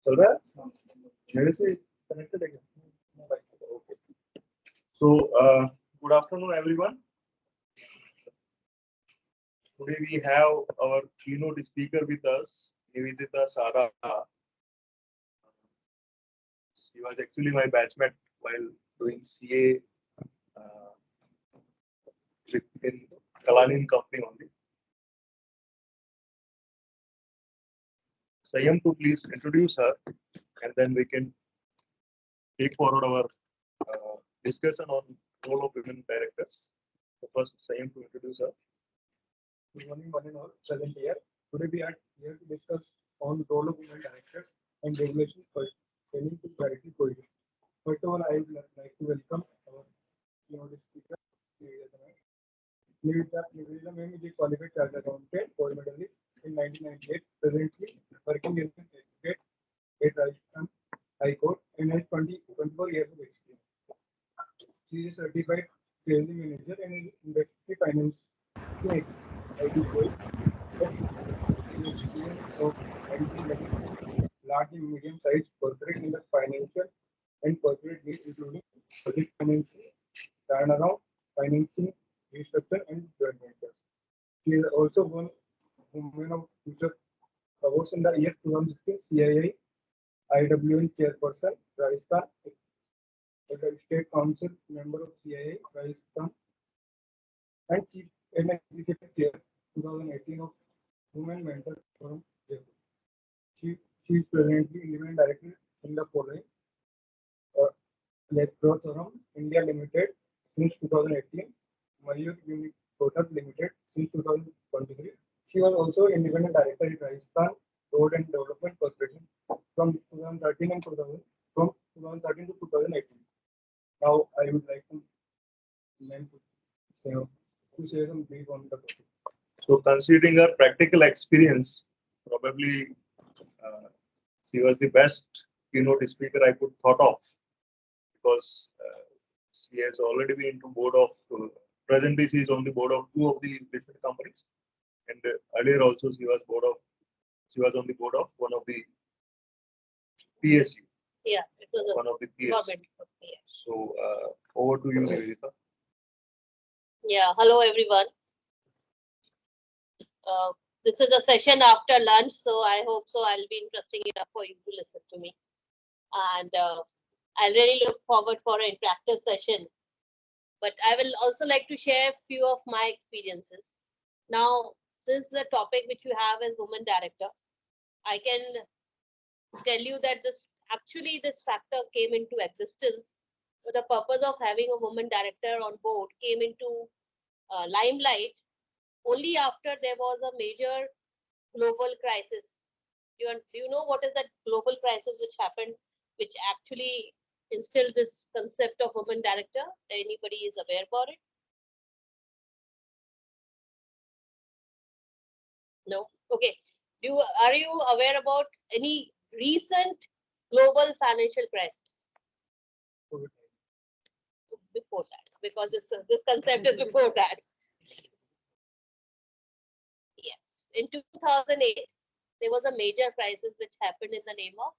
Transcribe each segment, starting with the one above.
चल रहा है मेरे से connected है क्या? Okay. So, good afternoon, everyone. Today we have our keynote speaker with us, Nivedita Sada. She was actually my batchmate while doing CA in Kalanin company only. Sayam to please introduce her, and then we can take forward our discussion on role of women directors. So first, Sayam to introduce her. Good morning, one and all. Present here. Today we are here to discuss on the role of women directors and regulation pertaining to charity provision. First of all, I would like to welcome our keynote speaker, Nivedita ma'am is a qualified chartered accountant, gold medalist in 1998. Presently working as an advocate at Rajasthan High Court and has 24 years of experience. She is a certified treasury manager and is industry finance IT role. Experience of handling large and medium-sized corporate in the financial and corporate needs, including project financing, turnaround, financing, restructure, and joint ventures. She is also won Women of Future Awards in the year 2016 CII IWN Chairperson, Rajasthan, State Council member of CII, Rajasthan, and Chief and Executive Chair 2018 of Women Mentor Forum, Jaipur. She is presently independent director in the following Electro Forum India Limited since 2018, Mayur Unit Product Limited since 2023. She was also independent director in Rajasthan Road and Development Corporation from 2013 and 2013 to 2018. Now I would like to say some brief on the topic. So, considering her practical experience, probably she was the best keynote speaker I could thought of, because she has already been into board of. Presently, she is on the board of 2 of the different companies, and earlier also she was on the board of one of the PSU. Yeah, it was one of the PSU. government. Yeah. So, over to you, Nivedita. Yeah, hello everyone. This is a session after lunch, so I hope so I'll be interesting enough for you to listen to me. And I really look forward for an interactive session. But I will also like to share a few of my experiences. Now, since the topic which you have is woman director, I can tell you that this factor came into existence. So the purpose of having a woman director on board came into limelight only after there was a major global crisis. Do you know what is that global crisis which happened, which actually instilled this concept of woman director? Anybody is aware about it? No? Okay. Are you aware about any recent global financial crisis? Before that, because this concept is before that. Yes, in 2008, there was a major crisis which happened in the name of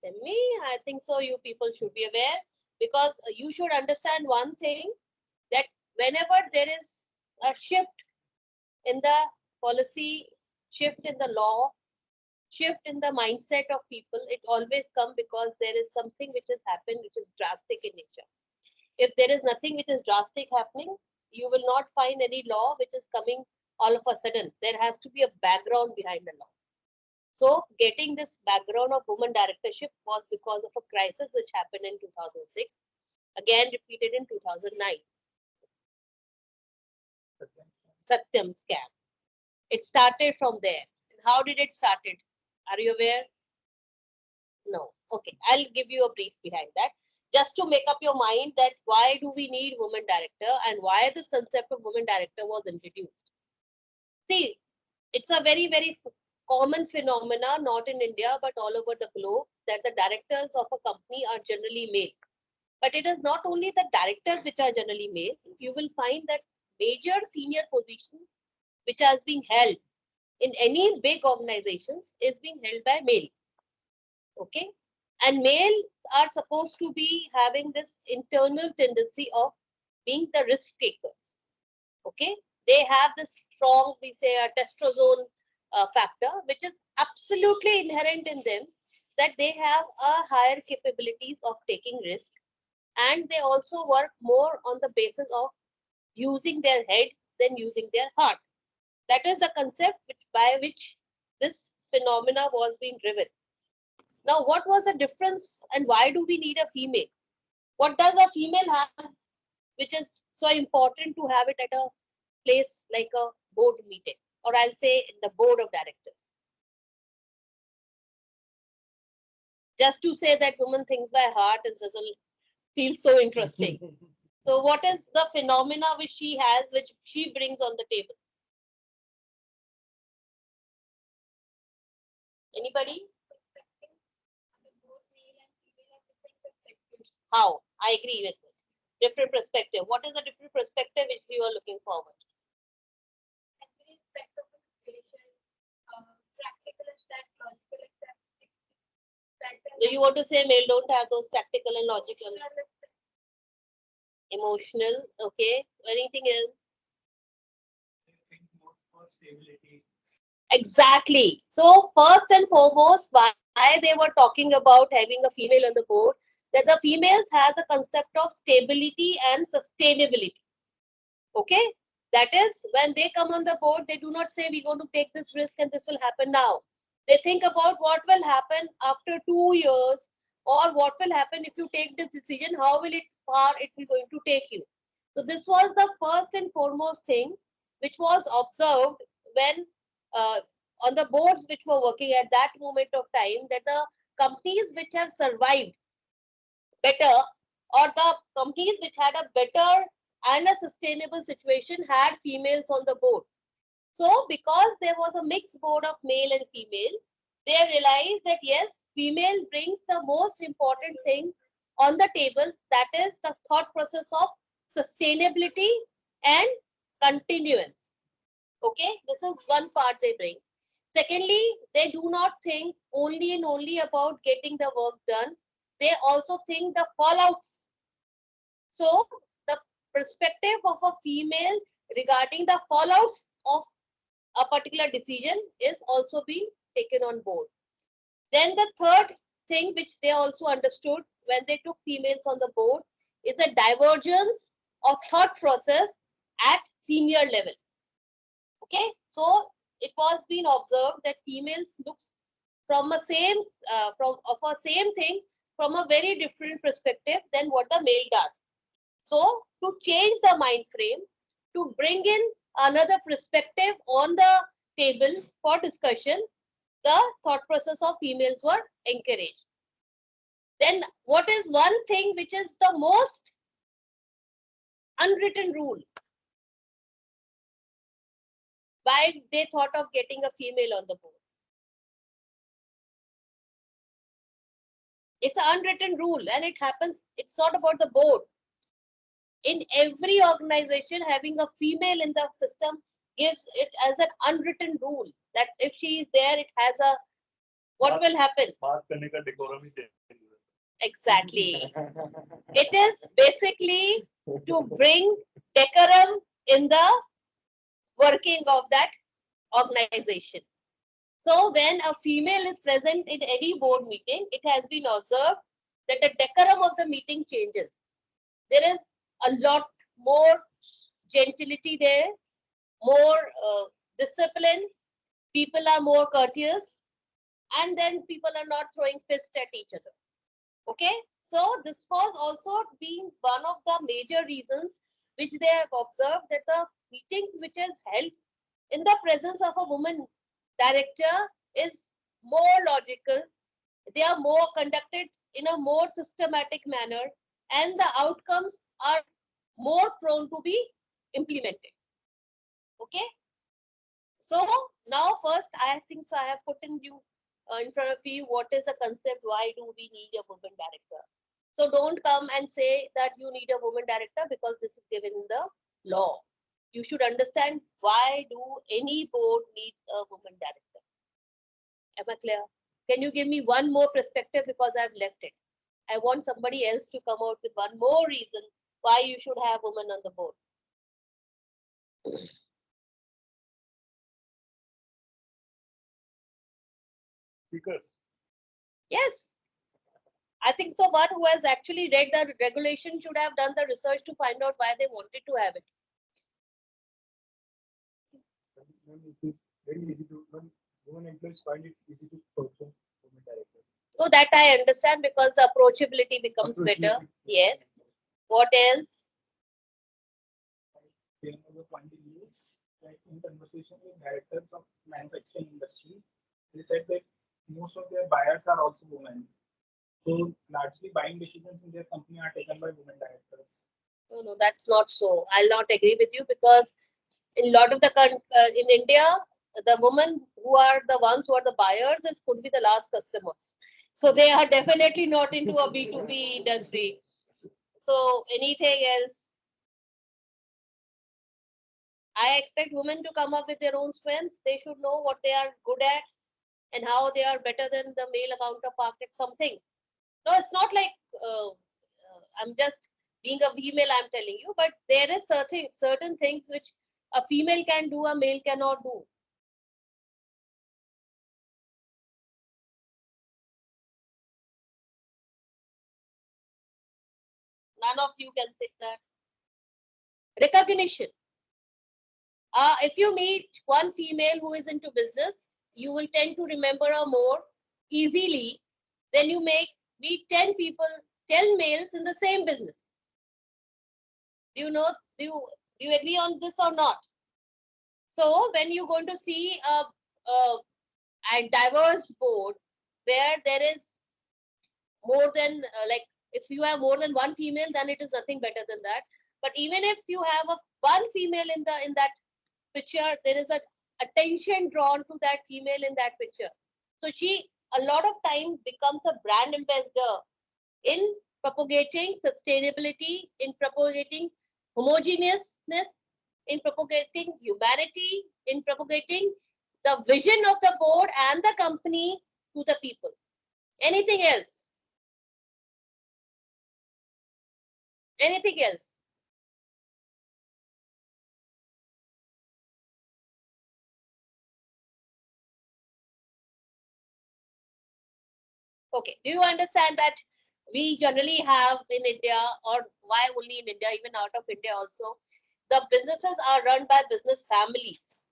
I think so. You people should be aware, because you should understand one thing, that whenever there is a shift in the policy, shift in the law, shift in the mindset of people, it always comes because there is something which has happened which is drastic in nature. If there is nothing which is drastic happening, you will not find any law which is coming all of a sudden. There has to be a background behind the law. So getting this background of women directorship was because of a crisis which happened in 2006, again repeated in 2009. Satyam scam. It started from there. How did it started? Are you aware? No. Okay, I'll give you a brief behind that. Just to make up your mind that why do we need women director and why this concept of women director was introduced. See, it's a very common phenomena, not in India, but all over the globe, that the directors of a company are generally male. But it is not only the directors which are generally male. You will find that major senior positions which has been held in any big organizations is being held by male. Okay, and males are supposed to be having this internal tendency of being the risk takers. Okay, they have this strong, we say, a testosterone factor, which is absolutely inherent in them, that they have a higher capabilities of taking risk, and they also work more on the basis of using their head than using their heart. That is the concept by which this phenomena was being driven. Now, what was the difference and why do we need a female? What does a female have which is so important to have it at a place like a board meeting, or I'll say in the board of directors? Just to say that woman thinks by heart doesn't feel so interesting. So what is the phenomena which she has, which she brings on the table? Anybody? How? I agree with it. Different perspective. What is the different perspective which you are looking forward? Do you want to say male don't have those practical and logical? Emotional. Okay. Anything else? Exactly. So first and foremost, why they were talking about having a female on the board, that the females has a concept of stability and sustainability. Okay, that is when they come on the board, they do not say we're going to take this risk and this will happen now. They think about what will happen after 2 years, or what will happen if you take this decision, how will it far it will going to take you. So this was the first and foremost thing which was observed when on the boards which were working at that moment of time, that the companies which have survived better, or the companies which had a better and a sustainable situation, had females on the board. So because there was a mixed board of male and female, they realized that yes, female brings the most important thing on the table, that is the thought process of sustainability and continuance. Okay, this is one part they bring. Secondly, they do not think only and only about getting the work done. They also think the fallouts. So the perspective of a female regarding the fallouts of a particular decision is also being taken on board. Then the third thing which they also understood when they took females on the board is a divergence of thought process at senior level. Okay, so it was being observed that females looks from a same from of a same thing from a very different perspective than what the male does. So to change the mind frame, to bring in another perspective on the table for discussion, the thought process of females were encouraged. Then what is one thing which is the most unwritten rule? Why they thought of getting a female on the board? It's an unwritten rule, and it happens, it's not about the board. In every organization, having a female in the system gives it as an unwritten rule that if she is there, it has a, what will happen? Exactly. It is basically to bring decorum in the working of that organization. So when a female is present in any board meeting, it has been observed that the decorum of the meeting changes. There is a lot more gentility there, more discipline, people are more courteous, and then people are not throwing fists at each other. Okay, so this was also being one of the major reasons which they have observed, that the meetings which is held in the presence of a woman director is more logical. They are more conducted in a more systematic manner, and the outcomes are more prone to be implemented. Okay. So now first, I think so I have put in front of you what is the concept, why do we need a woman director. So don't come and say that you need a woman director because this is given in the law. You should understand why do any board needs a woman director. Am I clear? Can you give me one more perspective, because I've left it. I want somebody else to come out with one more reason why you should have women on the board. Speakers. Yes. I think so. One who has actually read the regulation should have done the research to find out why they wanted to have it. It is very easy to, women employees find it easy to function women director. So that I understand, because the approachability becomes better. Yes. What else? Another point is, like in conversation with directors of manufacturing industry, they said that most of their buyers are also women. So largely buying decisions in their company are taken by women directors. No, that's not so. I'll not agree with you, because in a lot of the in India, the women who are the ones who are the buyers could be the last customers. So they are definitely not into a B2B industry. So anything else? I expect women to come up with their own strengths. They should know what they are good at and how they are better than the male counterpart at something. No, it's not like I'm just being a female, I'm telling you, but there is certain things which a female can do, a male cannot do. None of you can say that. Recognition. If you meet one female who is into business, you will tend to remember her more easily than you meet 10 people, 10 males in the same business. Do you agree on this or not? So when you're going to see a diverse board where there is more than like, if you have more than one female, then it is nothing better than that. But even if you have one female in that picture, there is a attention drawn to that female in that picture. So she a lot of time becomes a brand ambassador in propagating sustainability, in propagating homogeneousness, in propagating humanity, in propagating the vision of the board and the company to the people. Anything else? Anything else? Okay. Do you understand that we generally have in India, or why only in India, even out of India also, the businesses are run by business families.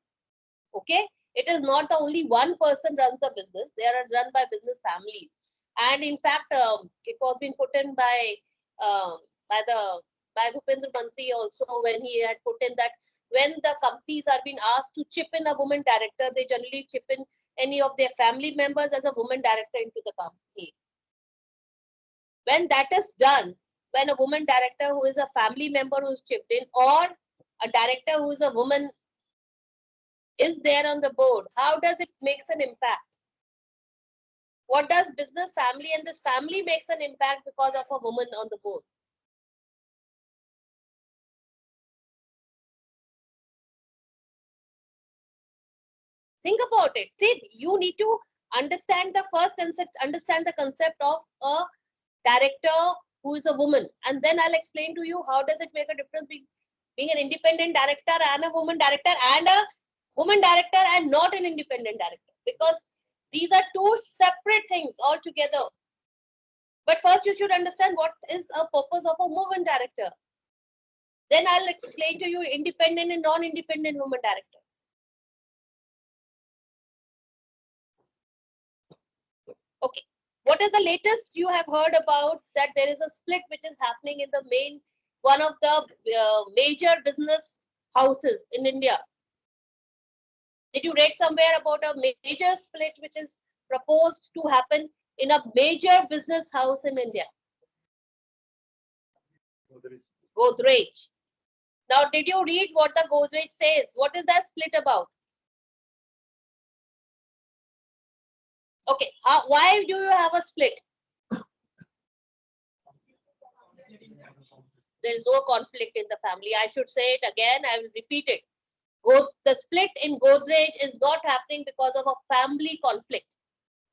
Okay. It is not the only one person runs a business. They are run by business families. And in fact, it was been put in by Bhupendra Mantri also, when he had put in that when the companies are being asked to chip in a woman director, they generally chip in any of their family members as a woman director into the company. When that is done, when a woman director who is a family member who's chipped in, or a director who is a woman is there on the board, how does it makes an impact? What does business family and this family makes an impact because of a woman on the board? Think about it. See, you need to understand the concept of a director who is a woman, and then I'll explain to you how does it make a difference being an independent director and a woman director, and a woman director and not an independent director, because these are two separate things altogether. But first you should understand what is a purpose of a woman director. Then I'll explain to you independent and non-independent woman director. Okay. What is the latest you have heard about that there is a split which is happening in the one of the major business houses in India? Did you read somewhere about a major split which is proposed to happen in a major business house in India? Godrej. Now, did you read what the Godrej says? What is that split about? Okay, why do you have a split? There is no conflict in the family. I should say it again. I will repeat it. The split in Godrej is not happening because of a family conflict.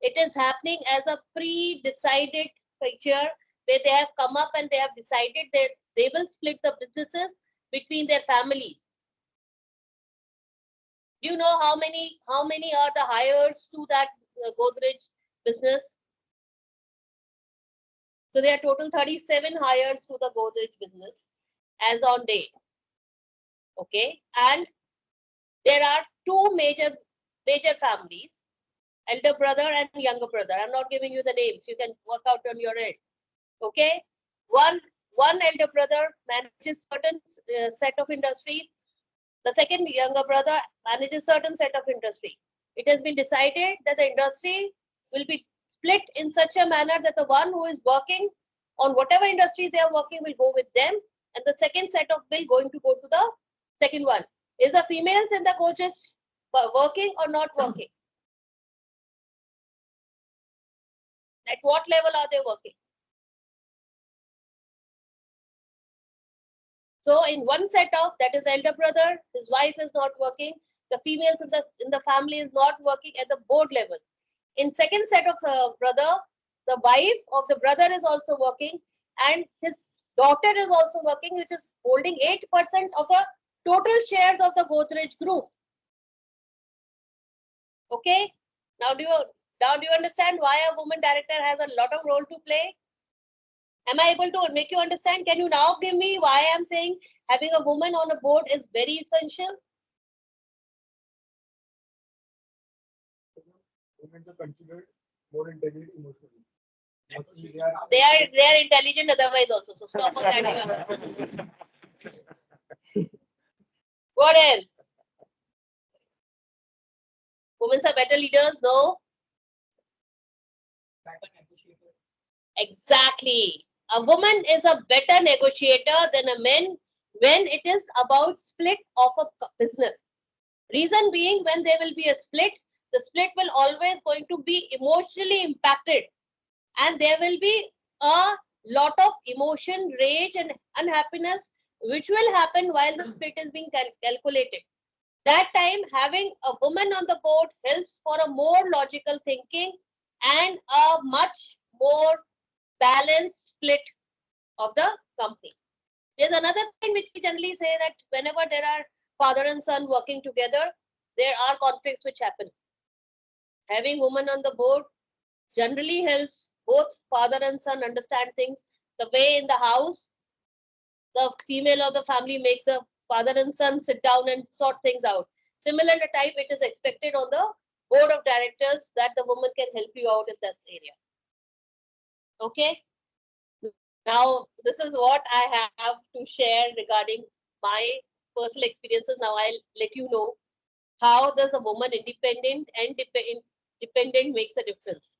It is happening as a pre-decided picture where they have come up and they have decided that they will split the businesses between their families. Do you know how many are the hires to that Godrej business? So there are total 37 hires to the Godrej business as on date. Okay, and there are two major families, elder brother and younger brother. I'm not giving you the names. You can work out on your end. Okay, one elder brother manages certain set of industries. The second younger brother manages certain set of industry. It has been decided that the industry will be split in such a manner that the one who is working on whatever industry they are working will go with them, and the second set of will going to go to the second one. Is the females in the coaches working or not working? At what level are they working? So in one set of, that is the elder brother, his wife is not working. The females in the family is not working at the board level. In second set of brother, the wife of the brother is also working, and his daughter is also working, which is holding 8% of the total shares of the Godrej group. Okay. Now do you understand why a woman director has a lot of role to play? Am I able to make you understand? Can you now give me why I'm saying having a woman on a board is very essential? Women are considered more intelligent emotionally. Actually, They are intelligent otherwise also. So stop on that. What else? Women are better leaders? No. Better negotiator. Exactly. A woman is a better negotiator than a man when it is about split of a business. Reason being, when there will be a split, the split will always going to be emotionally impacted, and there will be a lot of emotion, rage and unhappiness which will happen while the split is being calculated. That time, having a woman on the board helps for a more logical thinking and a much more balanced split of the company. There's another thing which we generally say, that whenever there are father and son working together, there are conflicts which happen. Having women on the board generally helps both father and son understand things. The way in the house, the female of the family makes the father and son sit down and sort things out. Similar type, it is expected on the board of directors that the woman can help you out in this area. Okay. Now, this is what I have to share regarding my personal experiences. Now, I'll let you know how does a woman independent and dependent makes a difference.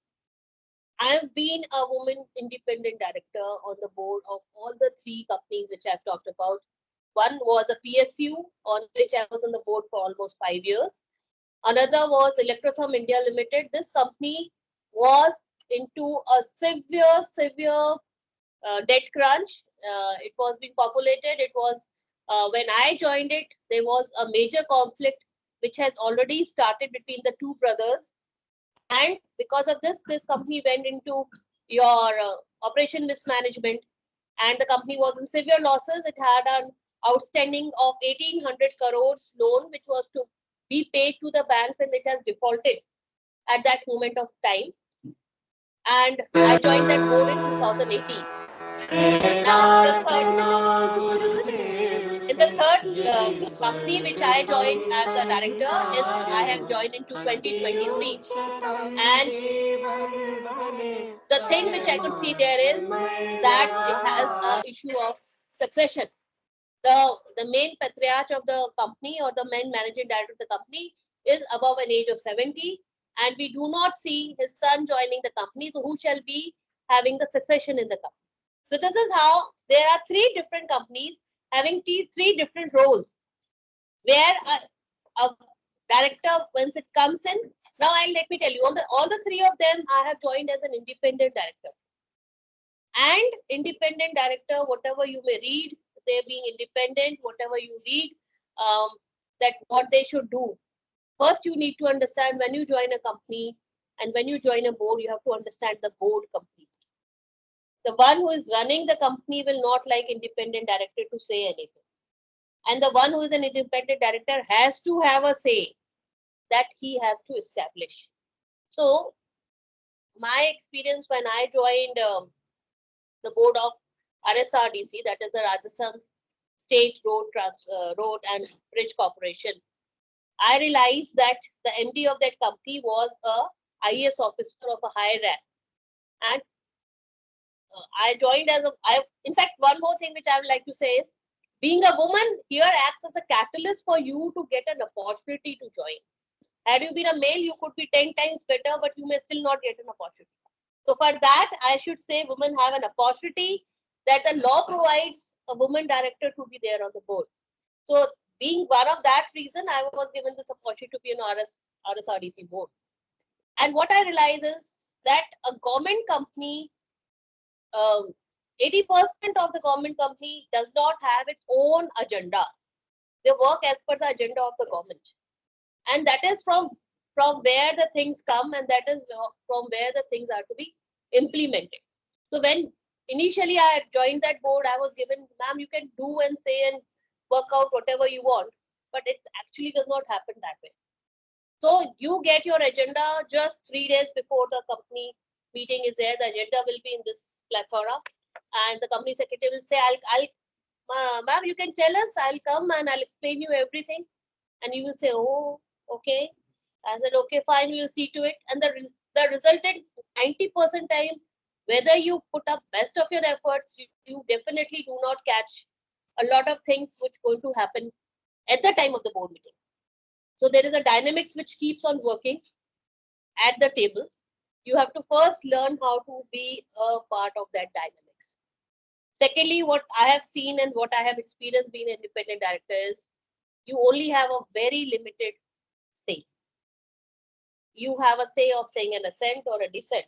I have been a woman independent director on the board of all the three companies which I've talked about. One was a PSU on which I was on the board for almost 5 years. Another was Electrotherm India Limited. This company was into a severe debt crunch. It was being populated. It was when I joined it, there was a major conflict which has already started between the two brothers, and because of this company went into your operation mismanagement, and the company was in severe losses. It had an outstanding of 1800 crores loan which was to be paid to the banks, and it has defaulted at that moment of time. And I joined that board in 2018. Now, in the third company which I joined as a director is I have joined into 2023. And the thing which I could see there is that it has an issue of succession. the main patriarch of the company or the main managing director of the company is above an age of 70, and we do not see his son joining the company. So who shall be having the succession in the company? So this is how there are three different companies having three different roles, where a director, once it comes in, now let me tell you, all the three of them I have joined as an independent director. And independent director, whatever you may read, they being independent, whatever you read, that what they should do. First, you need to understand when you join a company and when you join a board, you have to understand the board completely. The one who is running the company will not like independent director to say anything. And the one who is an independent director has to have a say that he has to establish. So, my experience when I joined the board of RSRDC, that is the Rajasthan State Road and Bridge Corporation, I realized that the MD of that company was a IAS officer of a high rank. And I joined as in fact, one more thing which I would like to say is, being a woman here acts as a catalyst for you to get an opportunity to join. Had you been a male, you could be 10 times better, but you may still not get an opportunity. So for that, I should say women have an opportunity that the law provides a woman director to be there on the board. So being one of that reason, I was given this opportunity to be an RSRDC board. And what I realize is that a government company, 80% of the government company does not have its own agenda. They work as per the agenda of the government. And that is from where the things come, and that is from where the things are to be implemented. So when initially I joined that board, I was given, ma'am, you can do and say and work out whatever you want, but it actually does not happen that way. So you get your agenda just 3 days before the company meeting is there. The agenda will be in this plethora, and the company secretary will say, ma'am, you can tell us, I'll come and I'll explain you everything. And you will say, oh, okay. I said, okay, fine, we'll see to it. And the resultant 90% time, whether you put up best of your efforts, you definitely do not catch a lot of things which going to happen at the time of the board meeting. So there is a dynamics which keeps on working at the table. You have to first learn how to be a part of that dynamics. Secondly, what I have seen and what I have experienced being an independent director is, you only have a very limited say. You have a say of saying an assent or a dissent.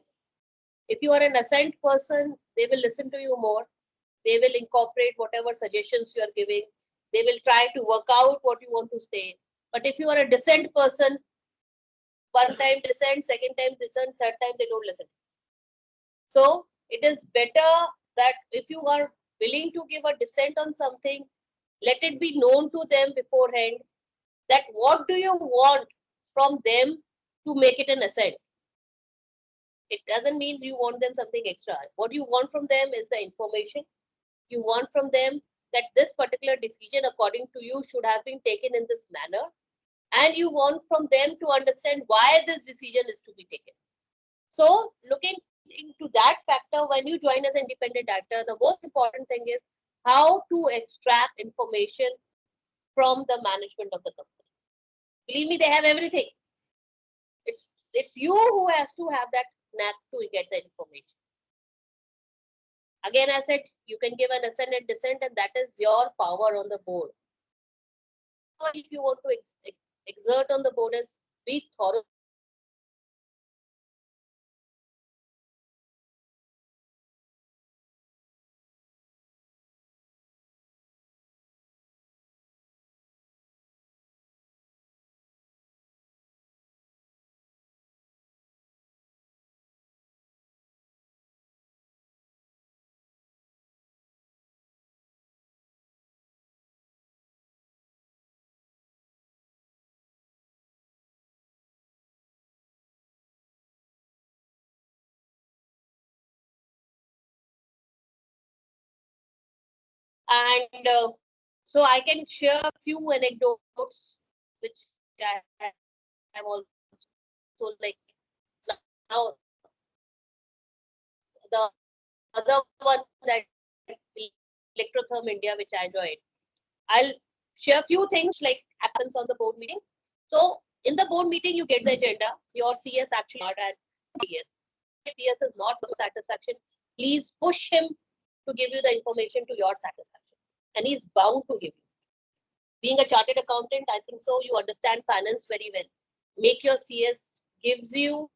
If you are an assent person, they will listen to you more. They will incorporate whatever suggestions you are giving. They will try to work out what you want to say. But if you are a dissent person, one time dissent, second time dissent, third time they don't listen. So it is better that if you are willing to give a dissent on something, let it be known to them beforehand that what do you want from them to make it an assent. It doesn't mean you want them something extra. What you want from them is the information. You want from them that this particular decision according to you should have been taken in this manner, and you want from them to understand why this decision is to be taken. So looking into that factor, when you join as an independent director, the most important thing is how to extract information from the management of the company. Believe me, they have everything. It's you who has to have that knack to get the information. Again, I said you can give an assent and dissent, and that is your power on the board. So if you want to exert on the board is be thorough. And so I can share a few anecdotes which I have also, like, now the other one, that Electrotherm India, which I joined. I'll share a few things like happens on the board meeting. So in the board meeting, you get the agenda. Your CS actually not and CS. CS is not to satisfaction. Please push him to give you the information to your satisfaction, and he's bound to give you. Being a chartered accountant, I think so. You understand finance very well. Make your CS gives you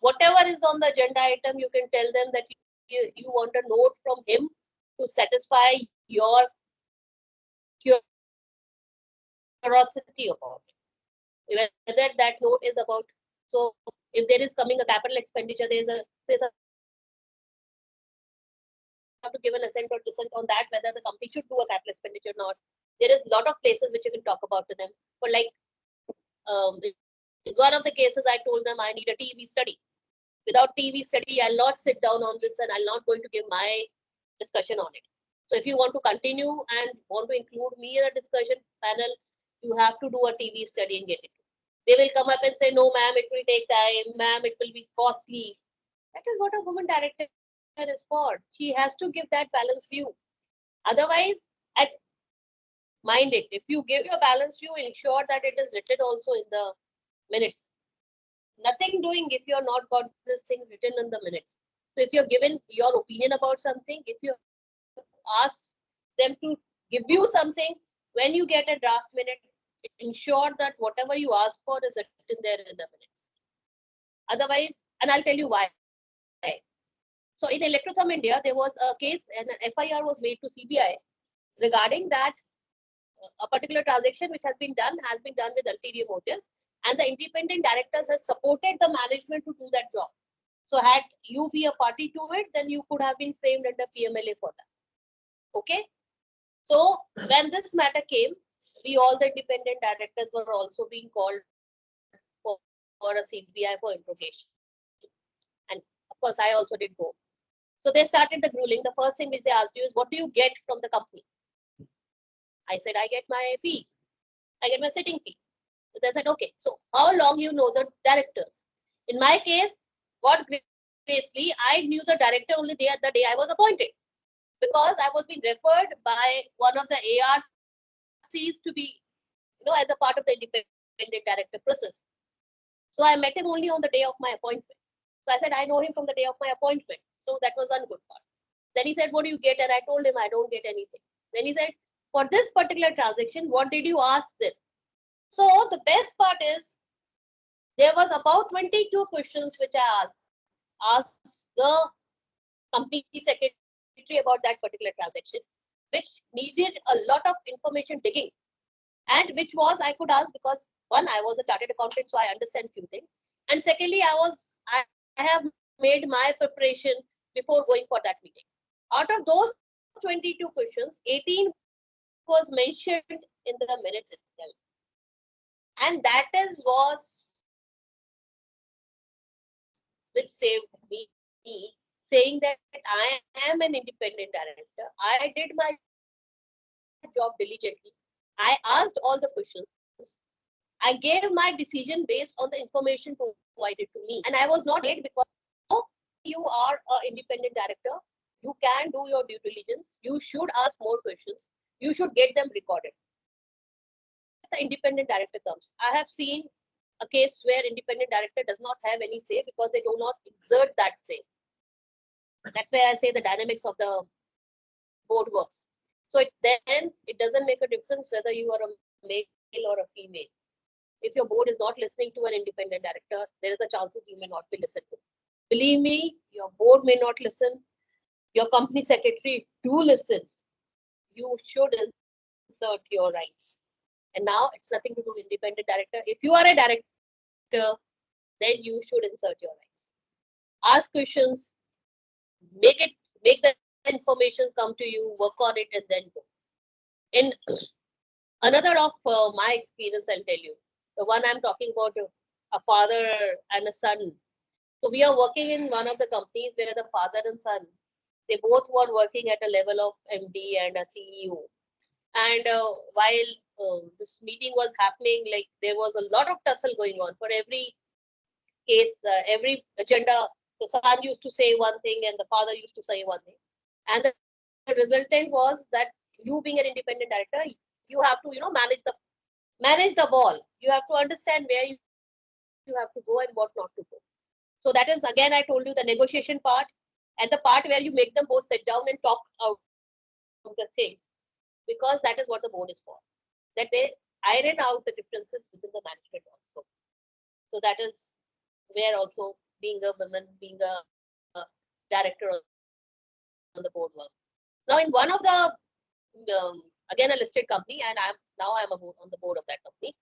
whatever is on the agenda item. You can tell them that you want a note from him to satisfy your curiosity about it. Whether that note is about, so if there is coming a capital expenditure, there is a say have to give an assent or dissent on that, whether the company should do a capital expenditure or not. There is a lot of places which you can talk about to them. But like in one of the cases, I told them I need a TV study. Without TV study, I'll not sit down on this and I'm not going to give my discussion on it. So if you want to continue and want to include me in a discussion panel, you have to do a TV study and get it. They will come up and say, no, ma'am, it will take time. Ma'am, it will be costly. That is what a woman director is for. She has to give that balanced view. Otherwise, mind it, if you give your balanced view, ensure that it is written also in the minutes. Nothing doing if you're not got this thing written in the minutes. So if you're given your opinion about something, if you ask them to give you something, when you get a draft minute, ensure that whatever you ask for is written there in the minutes. Otherwise, and I'll tell you why. So in Electrotham India, there was a case and an FIR was made to CBI regarding that a particular transaction which has been done with ulterior motives, and the independent directors has supported the management to do that job. So had you be a party to it, then you could have been framed under PMLA for that. Okay. So when this matter came, we all the independent directors were also being called for a CBI for interrogation. And of course, I also did go. So they started the grueling. The first thing which they asked you is, what do you get from the company? I said, I get my fee. I get my sitting fee. So they said, okay, so how long you know the directors? In my case, God graciously, I knew the director only the day I was appointed, because I was being referred by one of the ARCs to be, as a part of the independent director process. So I met him only on the day of my appointment. So I said, I know him from the day of my appointment. So that was one good part. Then he said, what do you get? And I told him, I don't get anything. Then he said, for this particular transaction, what did you ask them? So the best part is, there was about 22 questions which I asked the company secretary about that particular transaction, which needed a lot of information digging, and which was I could ask because one, I was a chartered accountant, so I understand few things, and secondly, I have made my preparation before going for that meeting. Out of those 22 questions, 18 was mentioned in the minutes itself, and that was which saved me, saying that I am an independent director. I did my job diligently. I asked all the questions. I gave my decision based on the information provided to me, and I was not late because you are an independent director. You can do your due diligence. You should ask more questions. You should get them recorded. The independent director comes. I have seen a case where independent director does not have any say because they do not exert that say. That's where I say the dynamics of the board works. So then it doesn't make a difference whether you are a male or a female. If your board is not listening to an independent director, there is a chances you may not be listened to. Believe me, your board may not listen. Your company secretary do listen. You should insert your rights. And now it's nothing to do with independent director. If you are a director, then you should insert your rights. Ask questions, make the information come to you, work on it, and then go. In another of my experience, I'll tell you, the one I'm talking about, a father and a son. So we are working in one of the companies where the father and son, they both were working at a level of MD and a CEO. And while this meeting was happening, like there was a lot of tussle going on for every case, every agenda. The son used to say one thing and the father used to say one thing. And the resultant was that you being an independent director, you have to, manage the ball. You have to understand where you have to go and what not to go. So that is, again, I told you, the negotiation part and the part where you make them both sit down and talk out the things, because that is what the board is for, that they iron out the differences within the management also. So that is where also being a woman, being a director on the board work. Now, in one of the again a listed company, and I'm on the board of that company.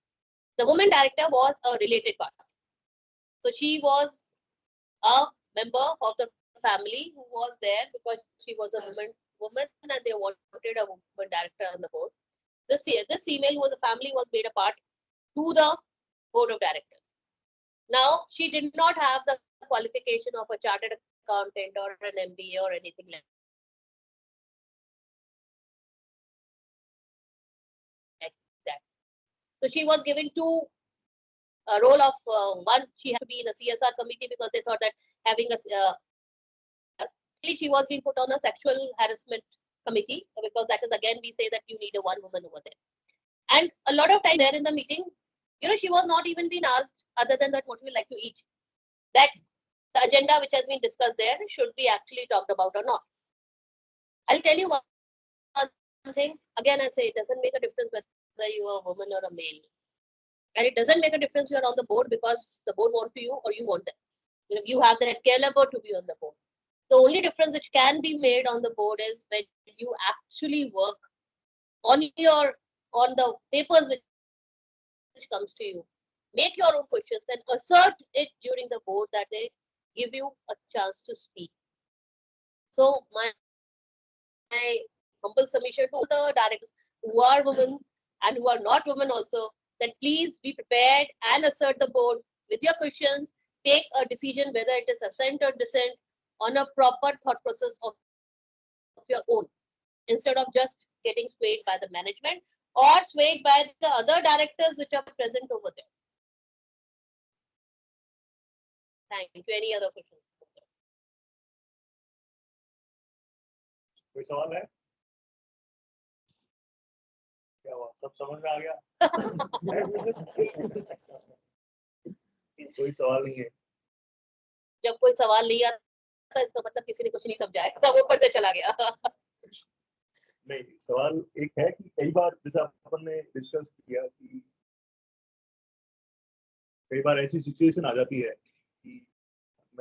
The woman director was a related party, so she was a member of the family who was there because she was a woman, and they wanted a woman director on the board. This female who was a family was made a part to the board of directors. Now, she did not have the qualification of a chartered accountant or an MBA or anything like that. So she was given two role of one. She had to be in a CSR committee because they thought that having a she was being put on a sexual harassment committee, because that is, again, we say that you need a one woman over there. And a lot of time there in the meeting, she was not even being asked other than that what we like to eat, that the agenda which has been discussed there should be actually talked about or not. I'll tell you one thing. Again, I say it doesn't make a difference whether you are a woman or a male. And it doesn't make a difference you're on the board because the board wants you or you want them. You have that caliber to be on the board. The only difference which can be made on the board is when you actually work on the papers which comes to you. Make your own questions and assert it during the board that they give you a chance to speak. So my humble submission to the directors who are women and who are not women also, that please be prepared and assert the board with your questions. Take a decision whether it is assent or dissent on a proper thought process of your own, instead of just getting swayed by the management or swayed by the other directors which are present over there. Thank you. Any other questions? कोई सवाल है? क्या हुआ? सब समझ में आ गया? कोई सवाल नहीं है. जब कोई सवाल नहीं आता इसका मतलब किसी ने कुछ नहीं समझा है, सब ऊपर से चला गया. नहीं, सवाल एक है कि कई बार जैसे अपन ने डिस्कस किया कि कई बार ऐसी सिचुएशन आ जाती है कि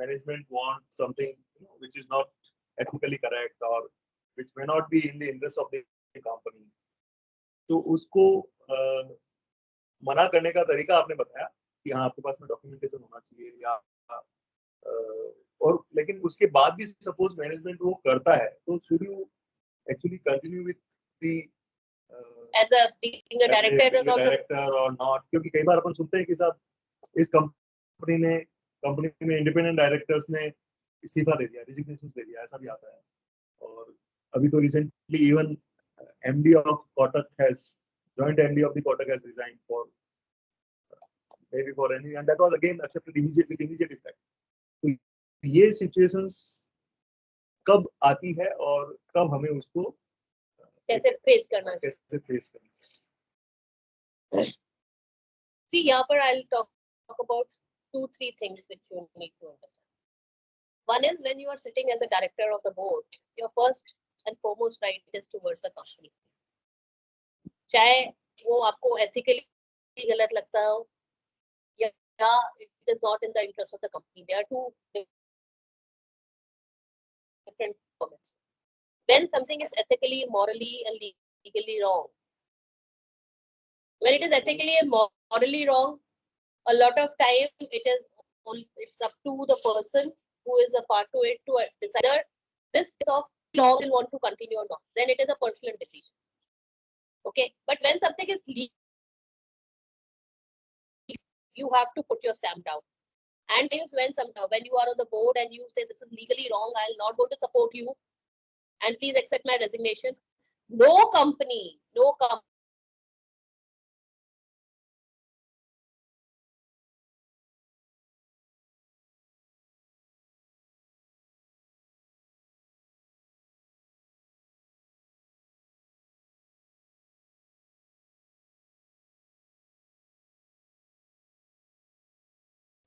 management want something which is not ethically correct or which may not be in the interest of the company. तो उसको मना करने का तरीका आपने बताया कि हाँ आपके पास में डॉक्यूमेंटेशन होना चाहिए या और लेकिन उसके बाद भी सपोज मैनेजमेंट वो करता है तो should you actually continue with the as a being a director or not? क्योंकि कई बार अपन सुनते हैं कि साहब इस कंपनी में इंडिपेंडेंट डायरेक्टर्स ने इस्तीफा दे दिया, रिजिग्नेशन दे दिया, ऐसा भी आता है. और अभी तो recently even MD of Kotak has joint MD of the Kotak has resigned for maybe for any, and that was again accepted immediate effect. तो ये सिचुएशंस कब आती है और कब हमें उसको कैसे फेस करना See, यहाँ पर I'll talk about 2-3 things which you need to understand. One is when you are sitting as a director of the board, your first and foremost right is towards the company. चाहे वो आपको ethically गलत लगता हो या it is not in the interest of the company. There are two different comments. When something is ethically, morally, and legally wrong, when it is ethically and morally wrong, a lot of time it's up to the person who is a part to it to decide whether this of law will want to continue or not. Then it is a personal decision. Okay, but when something is legal, you have to put your stamp down. And since when you are on the board and you say this is legally wrong, I'll not going to support you, and please accept my resignation. No company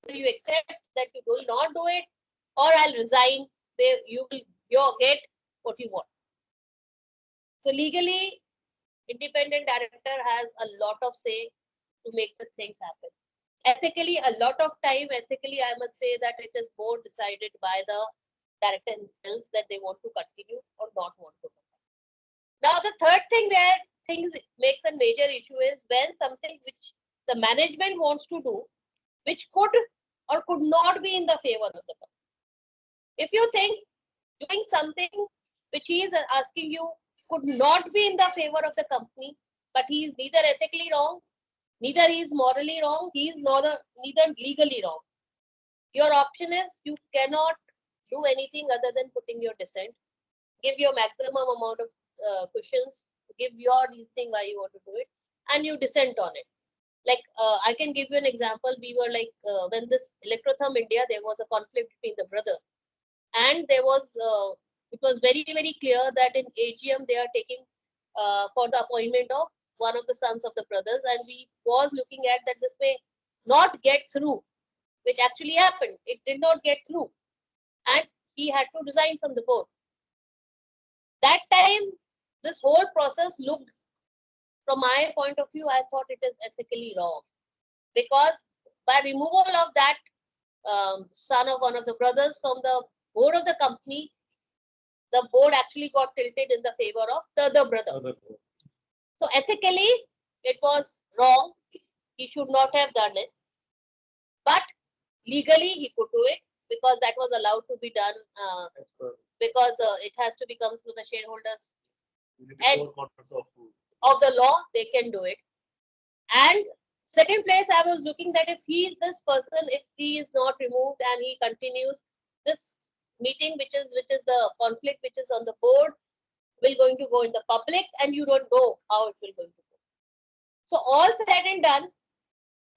Either you accept that you will not do it, or I'll resign. You get what you want. So legally, independent director has a lot of say to make the things happen. Ethically, a lot of time, ethically, I must say that it is more decided by the director themselves that they want to continue or not want to continue. Now, the third thing where things makes a major issue is when something which the management wants to do, which could or could not be in the favor of the company. If you think doing something which he is asking you could not be in the favor of the company, but he is neither ethically wrong, neither he is morally wrong, he is neither legally wrong. Your option is you cannot do anything other than putting your dissent, give your maximum amount of cushions, give your reasoning why you want to do it, and you dissent on it. Like I can give you an example. We were like when this Electrotham India, there was a conflict between the brothers, and there was it was very clear that in AGM they are taking for the appointment of one of the sons of the brothers, and we was looking at that this may not get through, which actually happened. It did not get through, and he had to resign from the board. That time, this whole process looked, from my point of view, I thought it is ethically wrong, because by removal of that son of one of the brothers from the board of the company, the board actually got tilted in the favor of the other brother. So ethically, it was wrong. He should not have done it. But legally, he could do it because that was allowed to be done because it has to become through the shareholders. And of the law, they can do it. And second place, I was looking that if he is this person, if he is not removed and he continues this meeting, which is the conflict which is on the board, will going to go in the public, and you don't know how it will going to go. So all said and done,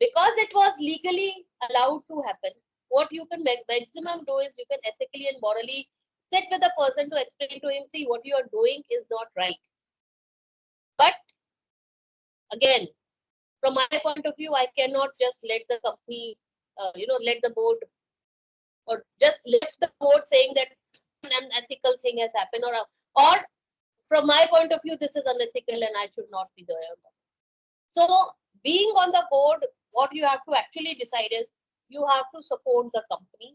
because it was legally allowed to happen, what you can maximum do is you can ethically and morally sit with the person to explain to him, see, what you are doing is not right. But again, from my point of view, I cannot just let the company, let the board, or just lift the board saying that an unethical thing has happened, or from my point of view, this is unethical and I should not be there. So being on the board, what you have to actually decide is you have to support the company,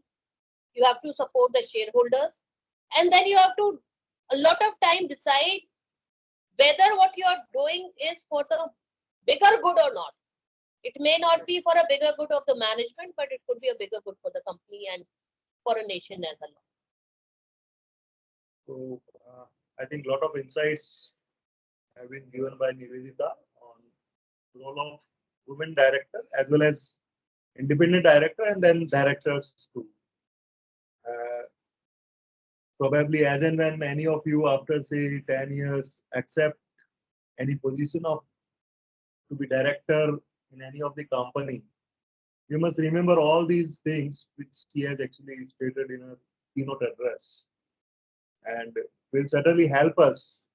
you have to support the shareholders, and then you have to a lot of time decide whether what you are doing is for the bigger good or not. It may not be for a bigger good of the management, but it could be a bigger good for the company and for a nation as a whole. So I think a lot of insights have been given by Nivedita on role of women director as well as independent director and then directors too. Probably as and when any of you after say 10 years accept any position of to be director in any of the company, you must remember all these things which she has actually stated in her keynote address, and will certainly help us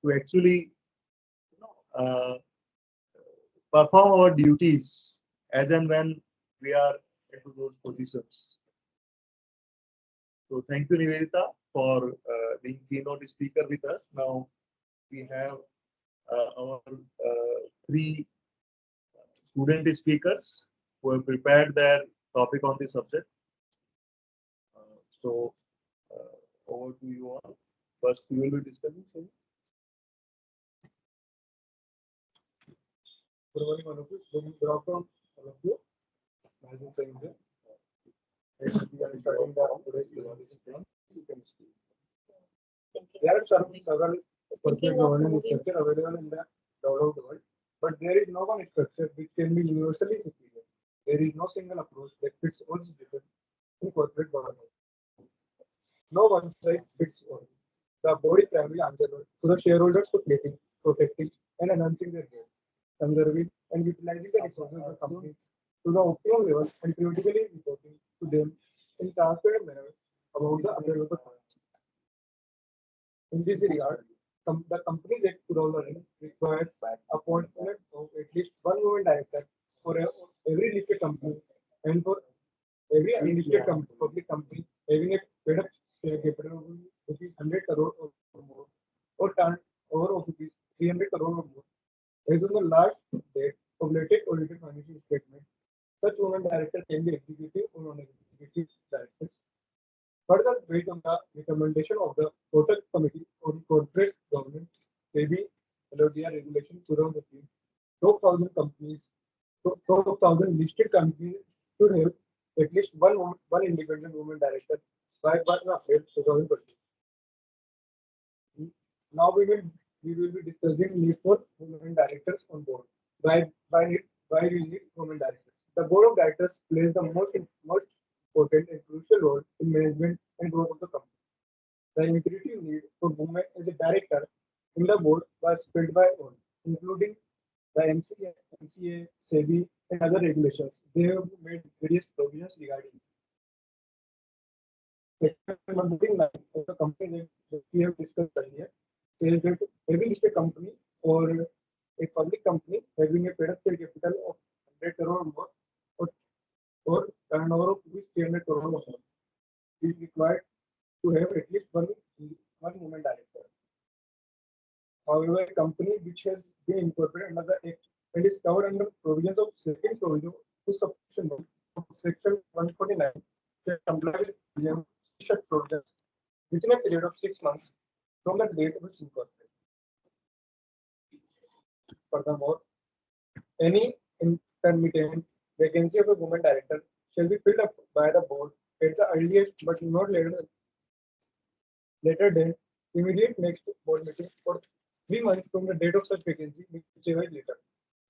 to actually perform our duties as and when we are into those positions. So thank you, Nivedita, for being keynote speaker with us. Now we have our three student speakers who have prepared their topic on the subject. So over to you all. First, we will be discussing. Good morning, all of you. Good afternoon, all of you. As you saying there, we are starting the today's presentation. You can see. There are several corporate governance structure available in the developed world, but there is no one structure which can be universally superior. There is no single approach that fits all situations in corporate governance. No one size fits all. The board is primarily answerable to the shareholders for creating, protecting, and enhancing their gains, conserving and utilizing the resources of the company to the optimum level and periodically reporting to them in transparent manner about the affairs of the firm. In this regard, the Companies Act 2000 requires appointment of at least one woman director for every listed company and for turnover of rupees 300 crore or more. Based on the last date of latest audited financial statement, such women director can be executive or non-executive directors. Further, based on the recommendation of the Kotak Committee on Corporate Governance, SEBI, LODR Regulation 2015, top 1,000 companies, top 1,000 listed companies should have at least one independent woman director by 1 April 2020. Now we will be discussing need for women directors on board. Why we need women directors? The board of directors plays the most important and crucial role in management and growth of the company. The imperative need for women as a director in the board was felt by all, including the MCA, SEBI, and other regulations. They have made various provisions regarding Section 139 of the company that we have discussed earlier says that every listed company or a public company having a paid-up share capital of 100 crore or more or turnover of 300 crore or more is required to have at least one woman director. However, a company which has been incorporated under the Act and is covered under provisions of second provision to subsection 1 of Section 149 shall comply with provisions within a period of 6 months from the date of its incorporation. Furthermore, any intermittent vacancy of a woman director shall be filled up by the board at the earliest but not later than immediate next board meeting for 3 months from the date of such vacancy, whichever is later.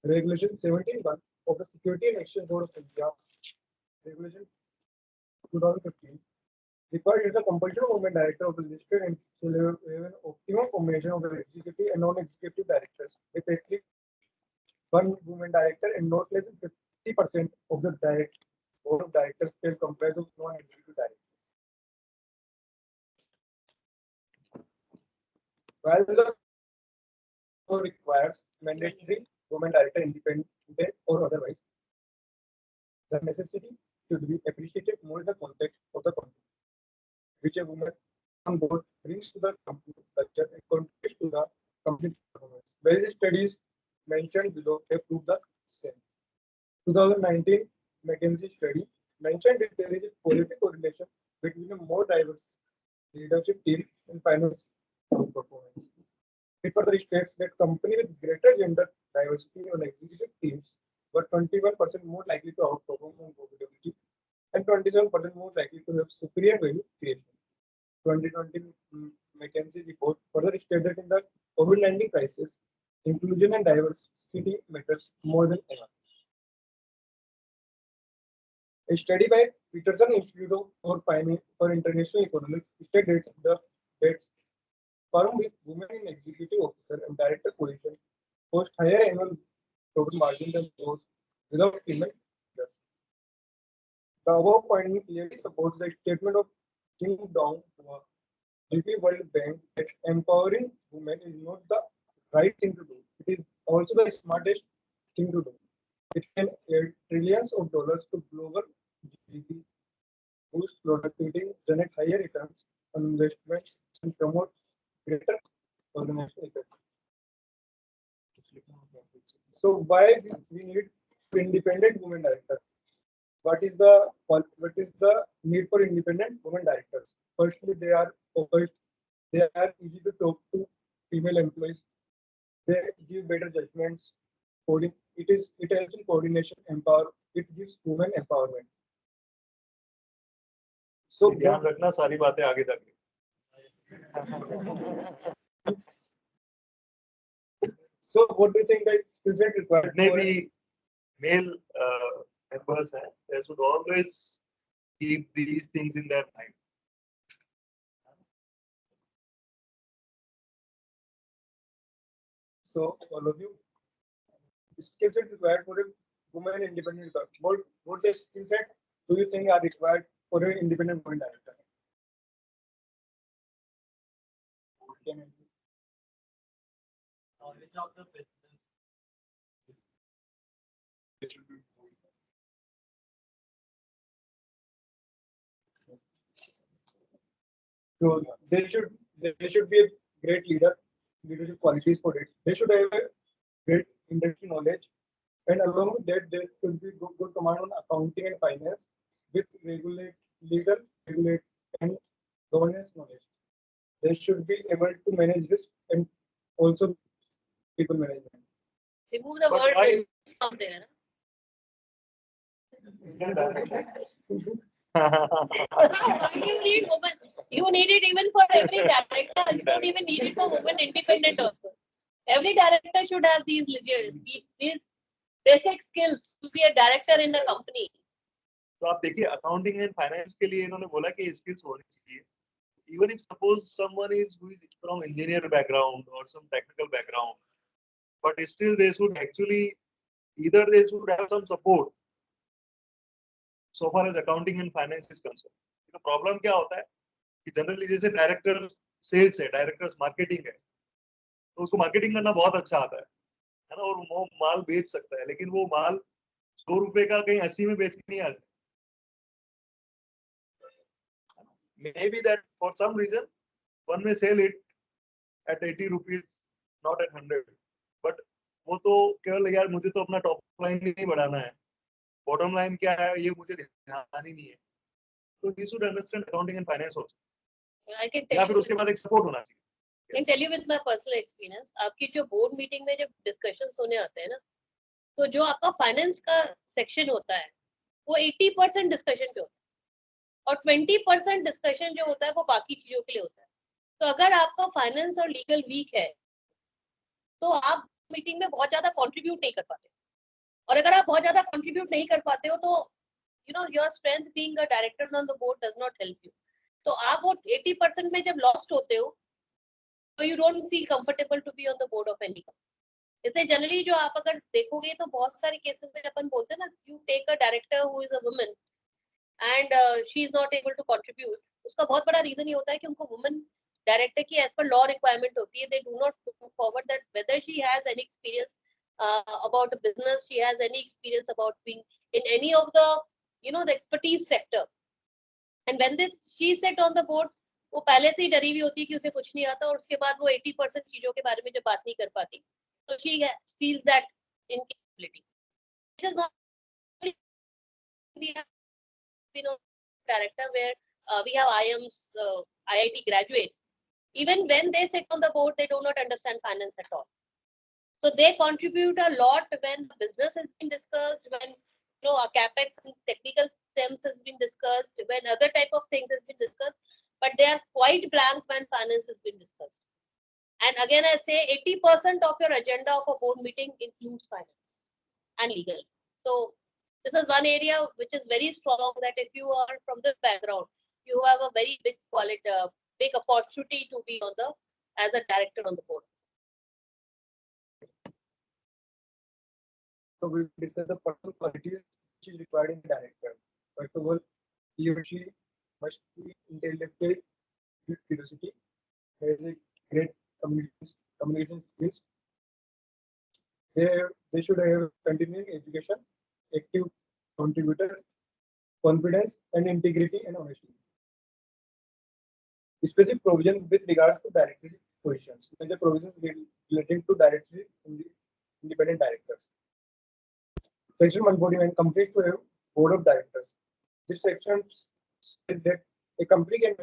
Regulation 17(1) of the Security and Exchange Board of India, Regulation 2015, required the compulsion of women director of the listed and shall have an optimum combination of the executive and non-executive directors with at least one woman director and not less than 50% of the board of directors shall comprise of non-executive directors. While the law requires mandatory women director independent or otherwise, the necessity should be appreciated more in the context of the company, which a woman on board brings to the company culture and contributes to the company performance. Various studies mentioned below have proved the same. 2019 McKinsey study mentioned that there is a positive correlation between a more diverse leadership team and finance performance. It further states that companies with greater gender diversity on executive teams were 21% more likely to outperform on profitability and 27% more likely to have superior value creation. 2020 McKinsey report further stated that in the COVID-19 crisis, inclusion and diversity matters more than ever. A study by Peterson Institute for International Economics stated that firms with women in executive officer and director position post higher annual total margin than those without female leaders. The above point clearly supports the statement of Kim Dong, GP World Bank, that empowering women is not the right thing to do. It is also the smartest thing to do. It can add trillions of dollars to global GDP, boost productivity, generate higher returns on investments, and promote greater organizational effect. So why we need independent women directors? What is the need for independent women directors? Firstly, they are focused. They are easy to talk to female employees. They give better judgments. It helps in coordination. It gives women empowerment. So ध्यान रखना सारी बातें आगे तक. So what do you think the skill set required? Maybe male members they should always keep these things in their mind. So all of you, skill set required for a woman independent director. What the skill set do you think are required for an independent woman director? Knowledge of the business. So they should be a great leader. leadership qualities for it. They should have a great industry knowledge, and along with that, there should be good command on accounting and finance with legal, regulate, and governance knowledge. They should be able to manage risk and also people management. Remove the But word why? from there. Why do you need women? You need it even for every director. You don't even need it for women independent also. Every director should have these basic skills to be a director in a company. तो आप देखिए accounting and finance के लिए इन्होंने बोला कि skills होनी चाहिए. Even if suppose someone who is from engineer background or some technical background, but still they should actually either they should have some support so far as accounting and finance is concerned. तो problem क्या होता है कि generally जैसे director sales है, director marketing है, तो उसको मार्केटिंग करना बहुत अच्छा आता है ना, और वो माल बेच सकता है, लेकिन वो माल 100 रुपए का कहीं 80 में बेच के नहीं आता. Maybe that for some reason one may sell it at 80 rupees, not at 100. But वो तो केवल यार मुझे तो अपना टॉप लाइन नहीं बढ़ाना है, बॉटम लाइन क्या है ये मुझे ध्यान ही नहीं है. तो you should understand accounting and finance also. I can या tell फिर you. उसके बाद एक सपोर्ट होना चाहिए. I can tell you with my personal experience. आपकी जो बोर्ड मीटिंग में जब डिस्कशंस होने आते हैं ना, तो जो आपका फाइनेंस का सेक्शन होता है वो 80% डिस्कशन पे होता है और 20% डिस्कशन जो होता है वो बाकी चीजों के लिए होता है. तो अगर आपका फाइनेंस और लीगल वीक है तो आप मीटिंग में बहुत ज्यादा कंट्रीब्यूट नहीं कर पाते, और अगर आप बहुत ज्यादा कंट्रीब्यूट नहीं कर पाते हो तो your strength being a director on the board does not help you. तो आप वो 80% में जब लॉस्ट होते हो तो you don't feel comfortable to be on the board of any company. इसलिए जनरली जो आप अगर देखोगे तो बहुत सारे केसेस में अपन बोलते हैं ना, you take a director who is a woman and she is not able to contribute. उसका बहुत बड़ा रीजन ये होता है कि उनको वुमन डायरेक्टर की एज पर लॉ रिक्वायरमेंट होती है. They do not put forward that whether she has any experience about a business, she has any experience about being in any of the the expertise sector. And when this she sit on the board, वो पहले से ही डरी हुई होती है कि उसे कुछ नहीं आता, और उसके बाद वो 80% चीजों के बारे में जब बात नहीं कर पाती तो she feels that incapability. It is not we have director where we have IIMs, IIT graduates. Even when they sit on the board, they do not understand finance at all. So they contribute a lot when business has been discussed, when our capex and technical terms has been discussed, when other type of things has been discussed, but they are quite blank when finance has been discussed. And again, I say 80% of your agenda of a board meeting includes finance and legal. So this is one area which is very strong, that if you are from this background, you have a very big big opportunity to be as a director on the board. So we discuss the personal qualities which is required in the director. First of all, he or she must be intellectual with curiosity, has a great communication skills. They should have continuing education, active contributor, confidence and integrity and honesty. Specific provision with regards to directory positions. Major provisions relating to directory in the independent directors. Section 141 companies to have board of directors. This section said that a company can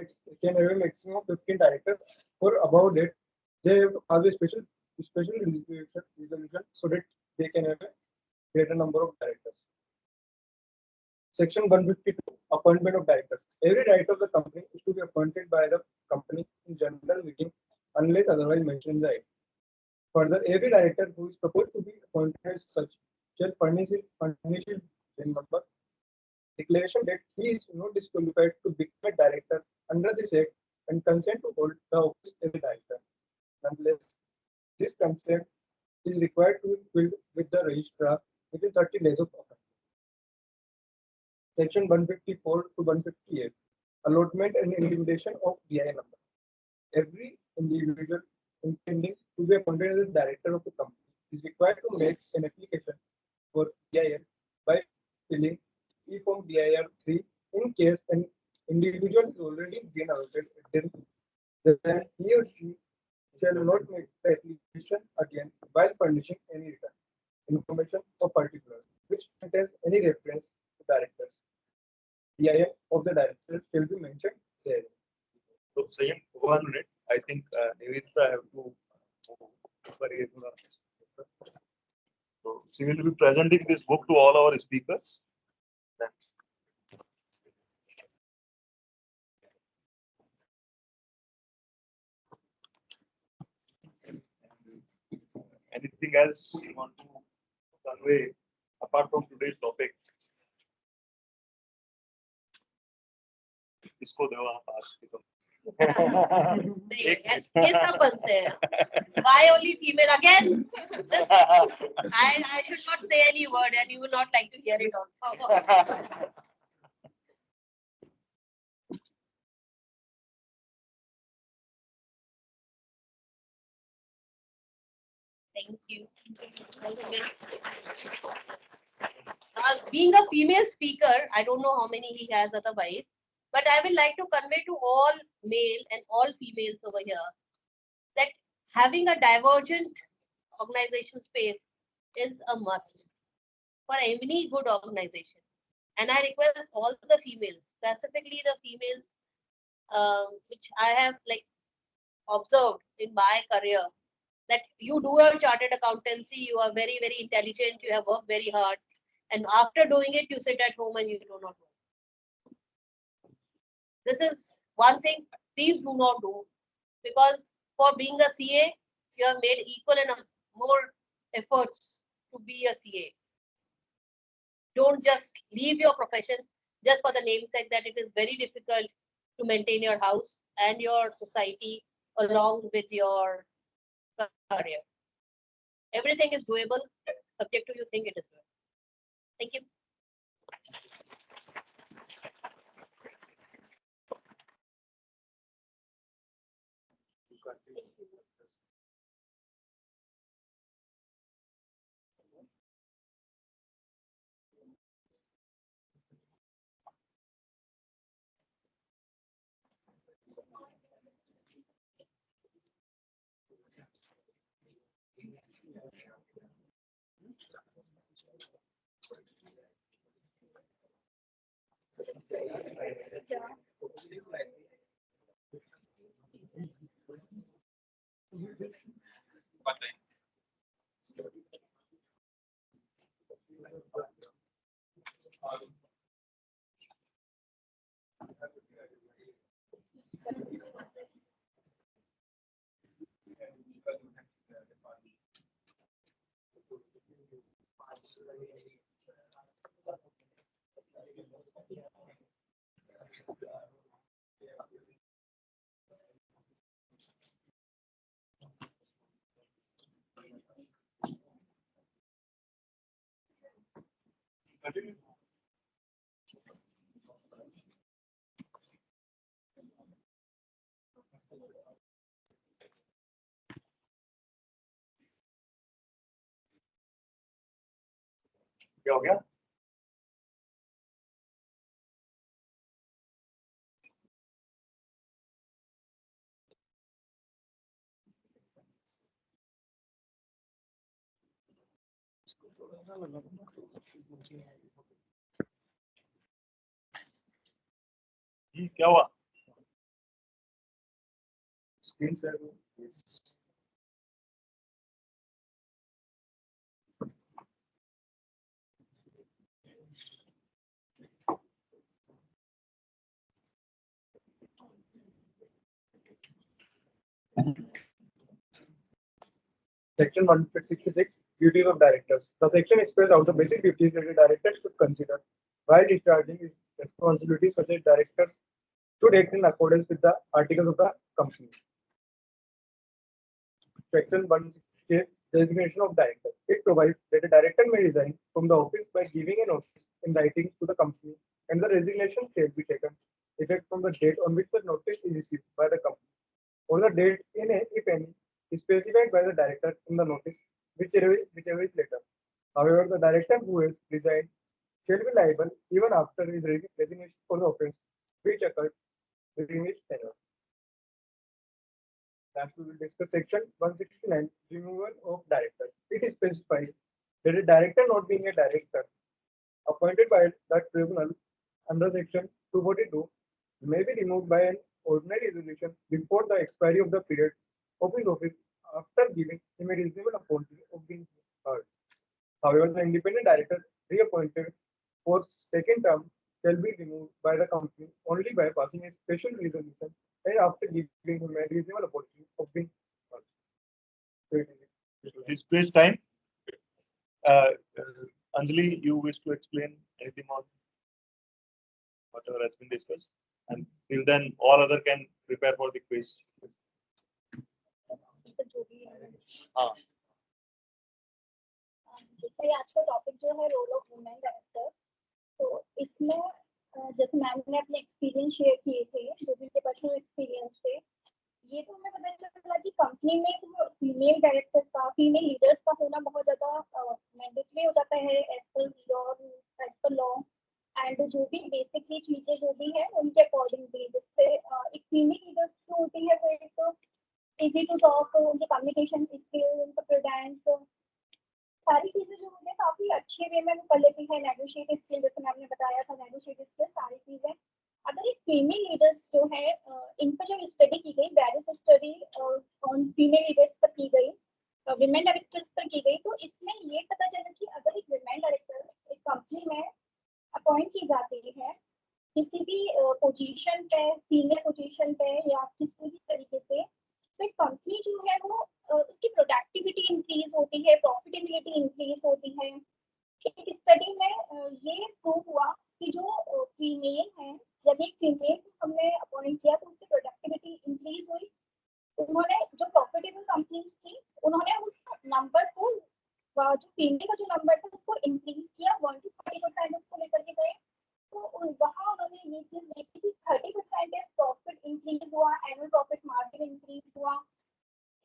have a maximum of 15 directors, or above that they have a special resolution so that they can have a greater number of directors. Section 152 appointment of directors. Every director of the company is to be appointed by the company in general meeting unless otherwise mentioned in the act. Further, every director who is proposed to be appointed as such shall furnish member declaration that he is not disqualified to become a director under this act and consent to hold the office as a director. Nonetheless, this consent is required to be filled with the registrar within 30 days of office. Section 154 to 158 allotment and intimidation of BI number. Every individual intending to be appointed as a director of the company is required to make an application for BIL by filling E-Form BIR 3. In case an individual has already been allotted, then he or she shall not make the again while furnishing any return information or particulars which contains any reference to directors. DIM of the director will be mentioned there. So, Sayam, 1 minute. I think Nivedita have to. So, she will be presenting this book to all our speakers. Anything else you want to convey apart from today's topic? इसको दो आप आज की तो. ये सब बनते हैं. Why only female again? This, I should not say any word, and you will not like to hear it also. Thank you. Being a female speaker, I don't know how many he has otherwise, but I would like to convey to all male and all females over here that having a divergent organization space is a must for any good organization. And I request all the females, specifically the females, which I have like observed in my career, that you do a chartered accountancy, you are very, very intelligent, you have worked very hard, and after doing it, you sit at home and you do not work. This is one thing, please do not do, because for being a CA, you have made equal and more efforts to be a CA. Don't just leave your profession just for the namesake that it is very difficult to maintain your house and your society along with your career. Everything is doable, subject to you think it is doable. Thank you. क्या हो गया? क्या हुआ? Screen share हो? Yes. Section 166, duties of directors. The section spells out the basic duties that a director should consider while discharging his responsibilities, such as directors should act in accordance with the articles of the company. Section 168, designation of director. It provides that a director may resign from the office by giving a notice in writing to the company, and the resignation shall be taken effect from the date on which the notice is received by the company, or the date in a, if any, is specified by the director in the notice, whichever is later. However, the director who has resigned shall be liable even after his resignation for the offence which occurred during his tenure. Last we will discuss section 169, removal of director. It specifies that a director not being a director appointed by the tribunal under section 242 may be removed by an ordinary resolution before the expiry of the period of his office after giving him a reasonable opportunity of being heard. However, the independent director reappointed for second term shall be removed by the company only by passing a special resolution and after giving him a reasonable opportunity of being heard. So it is This space time. Anjali, you wish to explain anything on whatever has been discussed, and till then all other can prepare for the quiz. हाँ, जैसे आज का topic जो है role of women director, तो इसमें जैसे ma'am ने अपने एक्सपीरियंस शेयर किए थे, जो भी पर्सनल एक्सपीरियंस थे, ये तो हमें पता चला कि कंपनी में फीमेल डायरेक्टर का, फीमेल लीडर्स का होना बहुत ज्यादा मैंडेटरी हो जाता है एज पर लॉ एंड जो भी बेसिकली चीजें जो भी है उनके अकॉर्डिंगली, जिससे एक फीमेल लीडर्स जो होती है वो एक इजी टू टॉक, उनकी कम्युनिकेशन स्किल, उनका प्रेजेंस, सारी चीजें जो होती है काफी अच्छे वे में कर लेती है। नेगोशिएट स्किल, जैसे मैम ने बताया था, नेगोशिएट स्किल, सारी चीजें अगर एक फीमेल लीडर्स जो है इन पर जब स्टडी की गई, various study on female leaders पर की गई, विमेन डायरेक्टर्स पर की गई, तो इसमें ये पता चला कि अगर एक विमेन डायरेक्टर एक कंपनी में अपॉइंट की जाती है किसी भी पोजीशन पे, सीनियर पोजीशन पे या किसी भी तरीके से, तो कंपनी जो है वो उसकी प्रोडक्टिविटी इंक्रीज होती है, प्रॉफिटेबिलिटी इंक्रीज होती है। एक स्टडी में ये प्रूव हुआ कि जो फीमेल है, जब एक फीमेल को हमने अपॉइंट किया तो उसकी प्रोडक्टिविटी इंक्रीज हुई। उन्होंने जो प्रॉफिटेबल कंपनीज थी, उन्होंने उस नंबर को, जो फीमेल का जो नंबर था उसको इंक्रीज किया, 1 to 30% उसको लेकर के गए। तो वहाँ उन्होंने ये चीज देखी कि 30% प्रॉफिट इंक्रीज हुआ, एनुअल प्रॉफिट मार्जिन इंक्रीज हुआ।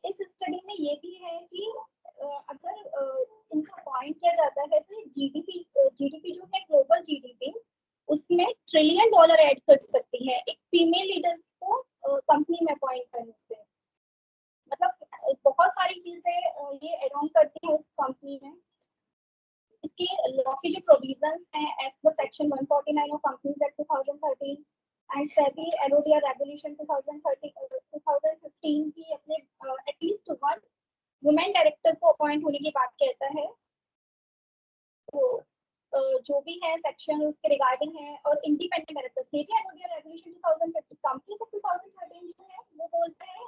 इस स्टडी में ये भी है कि अगर इनको अपॉइंट किया जाता है तो जीडीपी जो है, ग्लोबल जीडीपी, उसमें $1 ट्रिलियन ऐड कर सकती है एक फीमेल लीडर्स को कंपनी में अपॉइंट करने से। मतलब बहुत सारी चीजें ये एड ऑन करती है उस कंपनी में। इसकी लॉ की जो प्रोविजंस हैं एज पर section 149 of companies act 2013 and SEBI LODR regulation 2015 की अपने एटलीस्ट 1 वुमेन डायरेक्टर को अपॉइंट होने की बात कहता है। तो जो भी है सेक्शन उसके रिगार्डिंग है। और independent director, SEBI LODR regulation 2015 companies act 2013 जो है वो बोलता है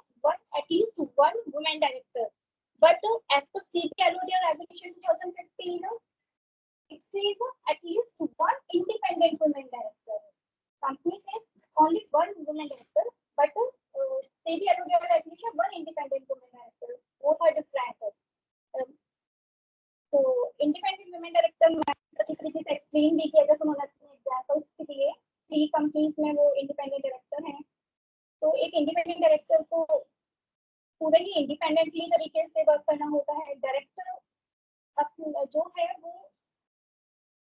at least 1 women director, but as पर SEBI LODR regulation 2015 it says at least 1 independent women director. Company says only 1 woman director, but SEBI LODR regulation 1 independent woman director. Both are different. तो independent women director अच्छी तरीके से explain भी किया, जैसे मैंने अपने एग्जांपल्स के लिए 3 कंपनीज में वो इंडिपेंडेंट डायरेक्टर हैं। तो एक इंडिपेंडेंट डायरेक्टर को पूरे ही इंडिपेंडेंटली तरीके से वर्क करना होता है। डायरेक्टर जो है वो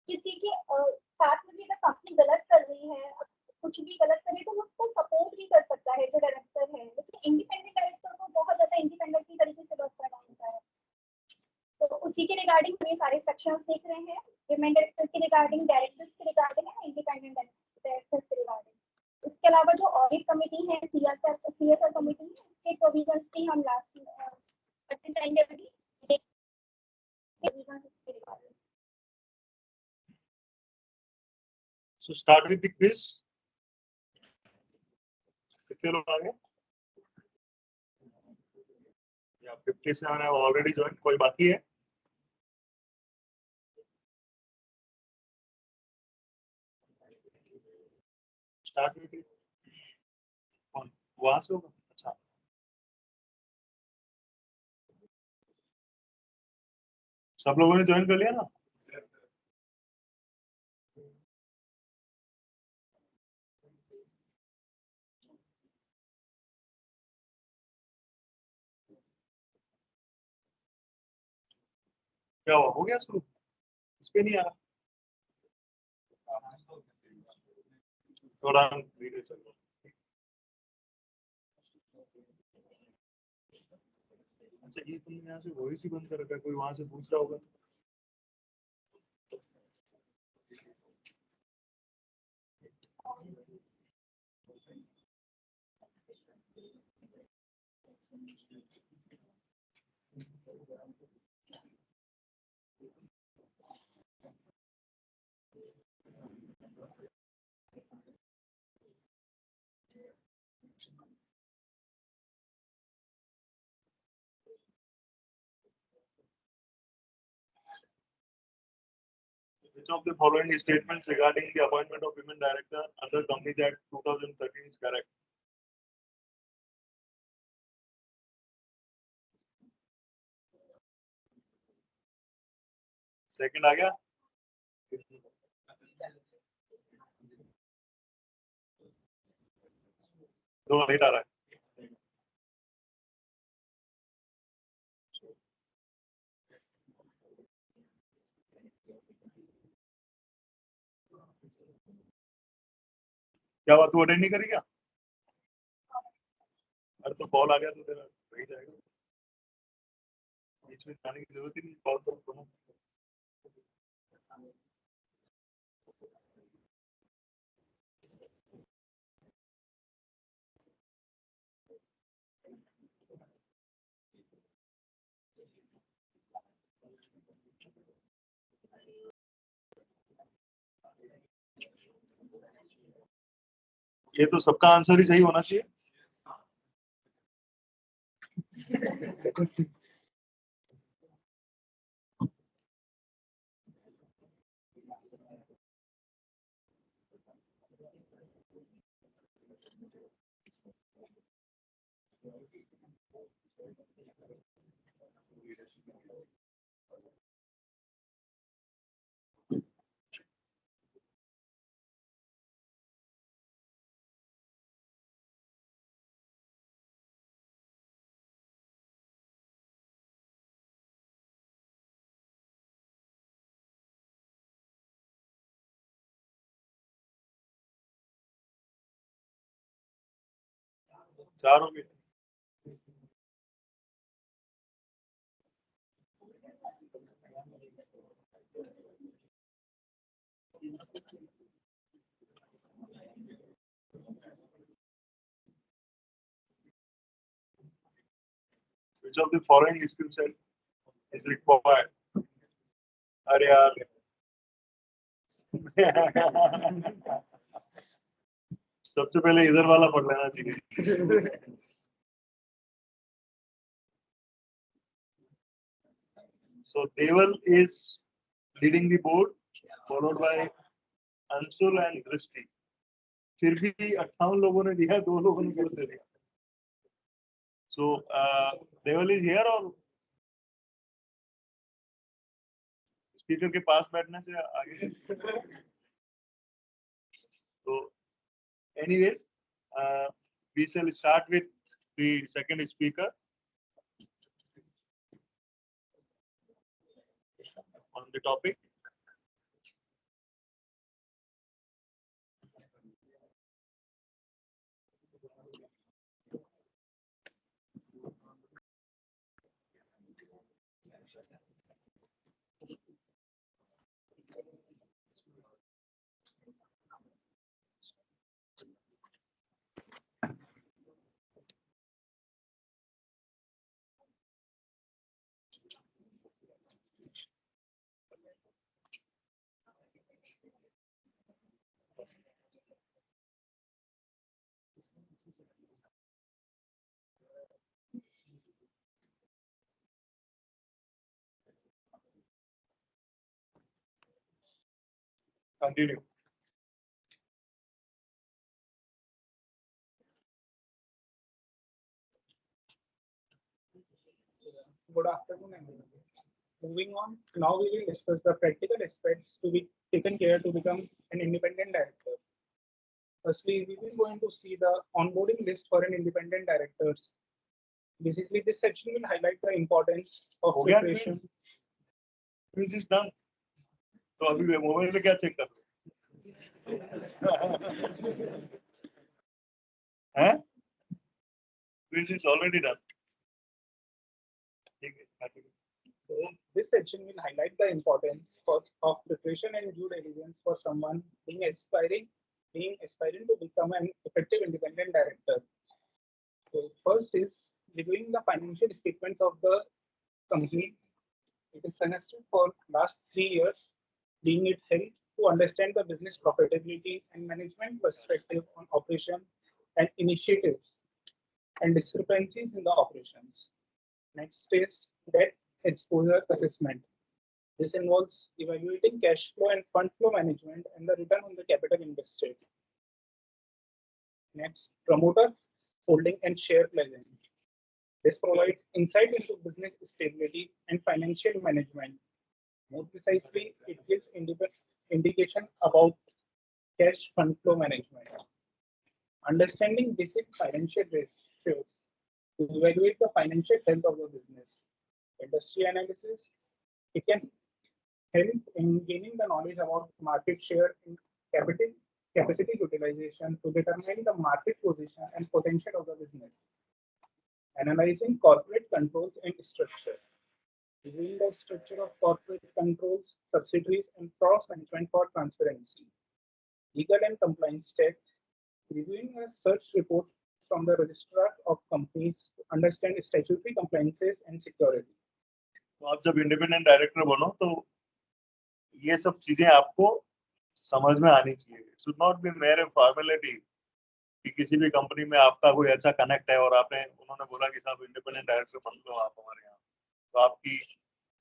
किसी के साथ में भी अगर कंपनी गलत कर रही है, कुछ भी गलत करे, तो उसको सपोर्ट भी कर सकता है जो डायरेक्टर है। लेकिन इंडिपेंडेंट डायरेक्टर को बहुत ज्यादा इंडिपेंडेंटली तरीके से वर्क करना होता है। तो उसी के रिगार्डिंग हम ये सारे सेक्शंस देख रहे हैं, विमेन डायरेक्टर के रिगार्डिंग, डायरेक्टर्स के रिगार्डिंग है, इंडिपेंडेंट डायरेक्टर्स के रिगार्डिंग। इसके अलावा जो ऑडिट कमेटी है, सीएसआर कमेटी है, उसके प्रोविजंस भी हम लास्ट अटेंड करेंगे अभी प्रोविजंस के regarding. So start with the quiz. कितने लोग आ गए? Yeah, 57 have already joined. कोई बाकी है? Start with it. वहां से होगा? अच्छा। सब लोगों ने ज्वाइन कर लिया ना? क्या हुआ? हो गया शुरू? इस पे नहीं आ रहा। थोड़ा धीरे चलो। अच्छा ये तुमने यहाँ से वॉइस ही बंद कर रखा है, कोई वहां से पूछ रहा होगा तो। Which of the following statements regarding the appointment of women director under Companies Act 2013 is correct? Second आ गया? थोड़ा लेट आ रहा है. क्या बात, तू अटेंड नहीं करी क्या? अरे तो कॉल आ गया तो तेरा वही जाएगा, बीच में जाने की जरूरत ही नहीं, कॉल तो करो. ये तो सबका आंसर ही सही होना चाहिए. चार हो गए. Which of the following skill set is required? अरे यार सबसे पहले इधर वाला पढ़ लेना चाहिए. So Deval is leading the board, followed by Anshul and Drishti. फिर भी 58 लोगों ने दिया, 2 लोगों ने गलत दे दिया. So Deval is here or speaker के पास बैठने से आगे. So anyways, we shall start with the second speaker on the topic. Continue. Good afternoon, everyone. Moving on, now we will discuss the practical aspects to be taken care to become an independent director. Firstly, we will going to see the onboarding list for an independent directors. Basically, this section will highlight the importance of हो गया preparation. Quiz is done. तो अभी mobile पे क्या check कर हैं? Quiz is already done. this section will highlight the importance of preparation and due diligence for someone aspiring to become an effective independent director. So first is reviewing the financial statements of the company. It is suggested for last 3 years, being it held to understand the business profitability and management perspective on operation and initiatives and discrepancies in the operations. Next is debt exposure assessment. This involves evaluating cash flow and fund flow management and the return on the capital invested. Next, promoter holding and share pledging. This provides insight into business stability and financial management. More precisely, it gives indication about cash fund flow management. Understanding basic financial ratios to evaluate the financial health of the business. Industry analysis, it can help in gaining the knowledge about market share in capacity utilization to determine the market position and potential of the business. Analyzing corporate controls and structure. Reviewing the structure of corporate controls, subsidiaries, and cross management for transparency. Legal and compliance check. Reviewing a search report from the registrar of companies to understand statutory compliances and security. तो आप जब independent director बनो तो ये सब चीजें आपको समझ में आनी चाहिए. It should not be mayor formality कि किसी भी कंपनी में आपका कोई अच्छा कनेक्ट है और उन्होंने बोला कि साहब इंडिपेंडेंट डायरेक्टर बन लो आप हमारे यहाँ, तो आपकी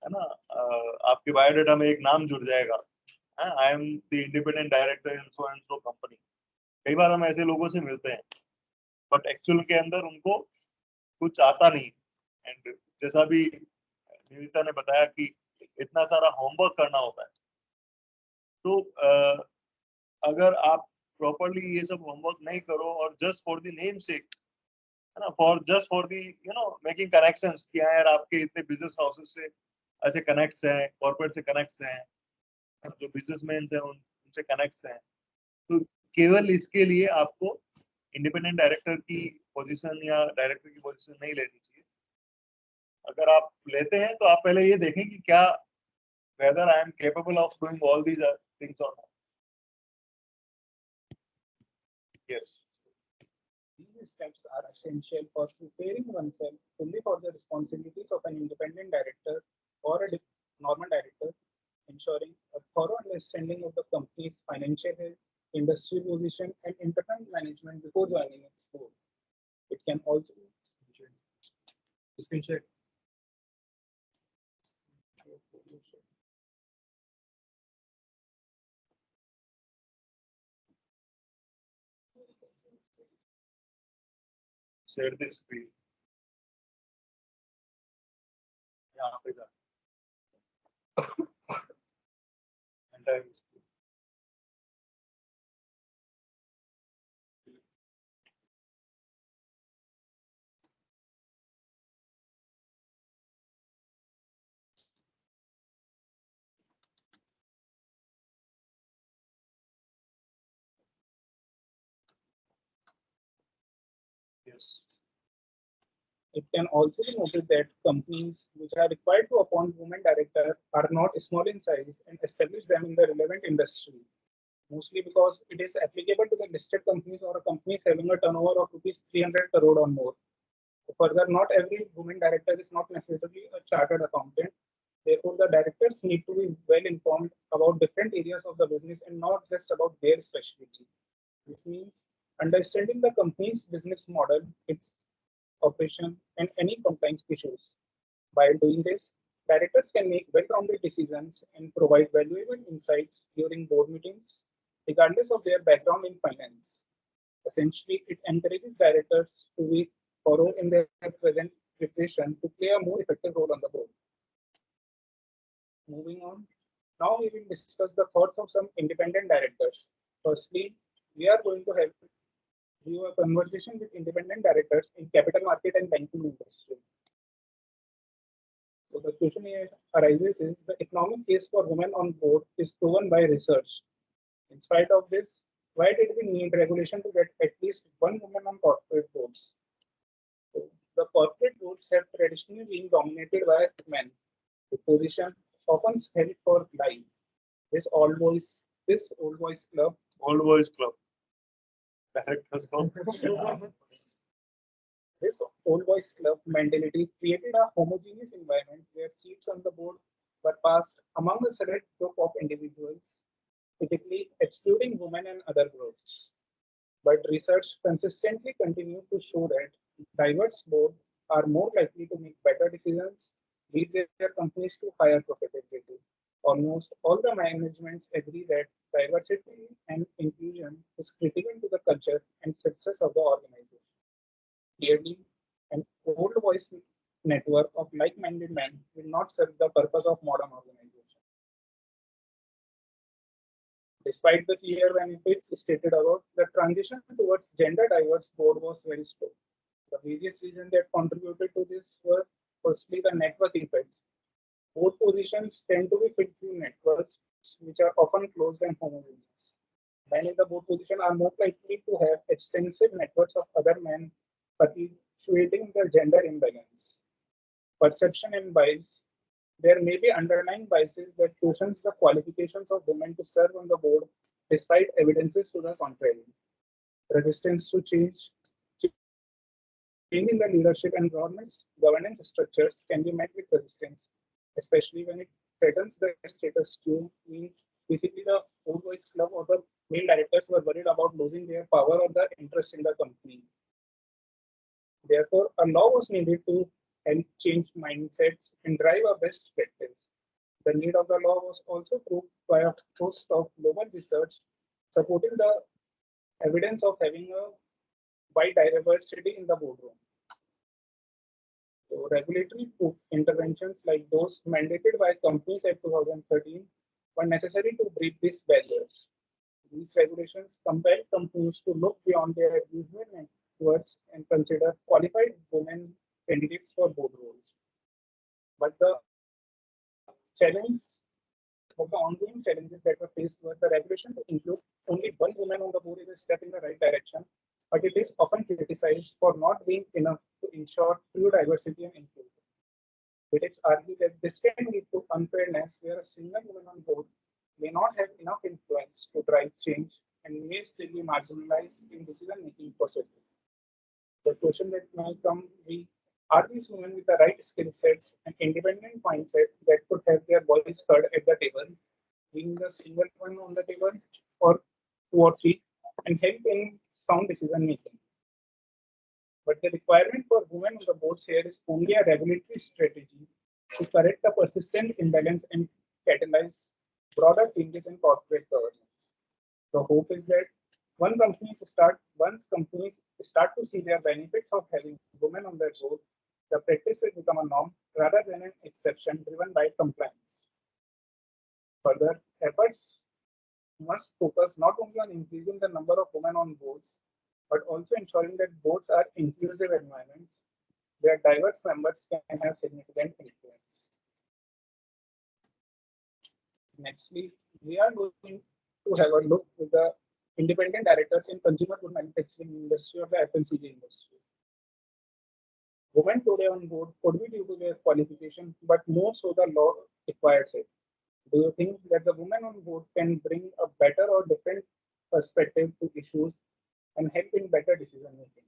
है ना आपके बायोडाटा में एक नाम जुड़ जाएगा, I am the independent director in so and so company. कई बार हम ऐसे लोगों से मिलते हैं बट एक्चुअल के अंदर उनको कुछ आता नहीं. एंड जैसा भी निविता ने बताया कि इतना सारा होमवर्क करना होता है, तो अगर आप प्रॉपर्ली ये सब होमवर्क नहीं करो और जस्ट फॉर द नेम सेक, है ना, फॉर द मेकिंग कनेक्शंस, कि यार आपके इतने बिजनेस हाउसेस से ऐसे कनेक्ट्स हैं, कॉर्पोरेट से कनेक्ट्स हैं, जो बिजनेसमैन हैं उनसे कनेक्ट्स हैं, तो केवल इसके लिए आपको इंडिपेंडेंट डायरेक्टर की पोजीशन या डायरेक्टर की पोजीशन नहीं लेनी चाहिए. अगर आप लेते हैं तो आप पहले ये देखें कि क्या whether I am capable of doing all these things or not. Yes. These steps are essential for preparing oneself fully for the responsibilities of an independent director or a normal director, ensuring a thorough understanding of the company's financial health, industry position, and internal management before joining its board. It can also screen share. Share the screen. यहाँ पे जा. Entire screen. Yes. It can also be noted that companies which are required to appoint women director are not small in size and establish them in the relevant industry, mostly because it is applicable to the listed companies or companies having a turnover of rupees 300 crore or more. Further, not every woman director is not necessarily a chartered accountant. Therefore, the directors need to be well informed about different areas of the business and not just about their specialty. This means understanding the company's business model, its operation, and any compliance issues. By doing this, directors can make well-rounded decisions and provide valuable insights during board meetings, regardless of their background in finance. Essentially, it encourages directors to be thorough in their present preparation to play a more effective role on the board. Moving on, now we will discuss the thoughts of some independent directors. Firstly, we are going to have a conversation with independent directors in capital market and banking industry. So the question here arises is the economic case for women on board is proven by research. In spite of this, why did we need regulation to get at least one woman on corporate boards? So the corporate boards have traditionally been dominated by men. The position often held for life. This old boys club Old boys club. Directors club. This old boys club mentality created a homogeneous environment where seats on the board were passed among a select group of individuals, typically excluding women and other groups. But research consistently continues to show that diverse boards are more likely to make better decisions, lead their companies to higher profitability. Almost all the managements agree that diversity and inclusion is critical to the culture and success of the organization. Clearly, an old voice network of like-minded men will not serve the purpose of modern organization. Despite the clear benefits stated above, the transition towards gender-diverse board was very slow. The various reasons that contributed to this were firstly the network effects. Board positions tend to be filled through networks which are often closed and homogeneous. Men in the board position are more likely to have extensive networks of other men, perpetuating the gender imbalance. Perception and bias. There may be underlying biases that questions the qualifications of women to serve on the board despite evidences to the contrary. Resistance to change. Changing the leadership and governance structures can be met with resistance, especially when it threatens the status quo. Means basically the old boys club or the male directors were worried about losing their power or the interest in the company. Therefore, a law was needed to help change mindsets and drive a best practice. The need of the law was also proved by a host of global research supporting the evidence of having a wide diversity in the boardroom. So regulatory interventions like those mandated by companies at 2013 were necessary to break these barriers. These regulations compel companies to look beyond their usual networks and consider qualified women candidates for board roles. But the challenge of the ongoing challenges that were faced were the regulation to include only one woman on the board is a step in the right direction, but it is often criticized for not being enough to ensure true diversity and inclusion. Critics argue that this can lead to unfairness where a single woman on board may not have enough influence to drive change and may still be marginalized in decision-making processes. The question that may come be, are these women with the right skill sets and independent mindset that could have their voice heard at the table, being the single one on the table, or two or three, and help in sound decision making? But the requirement for women on the boards here is only a regulatory strategy to correct the persistent imbalance and catalyze broader changes in corporate governance. The hope is that once companies start to see their benefits of having women on their board, the practice will become a norm rather than an exception driven by compliance. Further, efforts must focus not only on increasing the number of women on boards, but also ensuring that boards are inclusive environments where diverse members can have significant influence. Nextly, we are going to have a look at the independent directors in consumer good manufacturing industry or the FMCG industry. Women today on board could be due to their qualification, but more so the law requires it. Do you think that the women on board can bring a better or different perspective to issues and help in better decision making?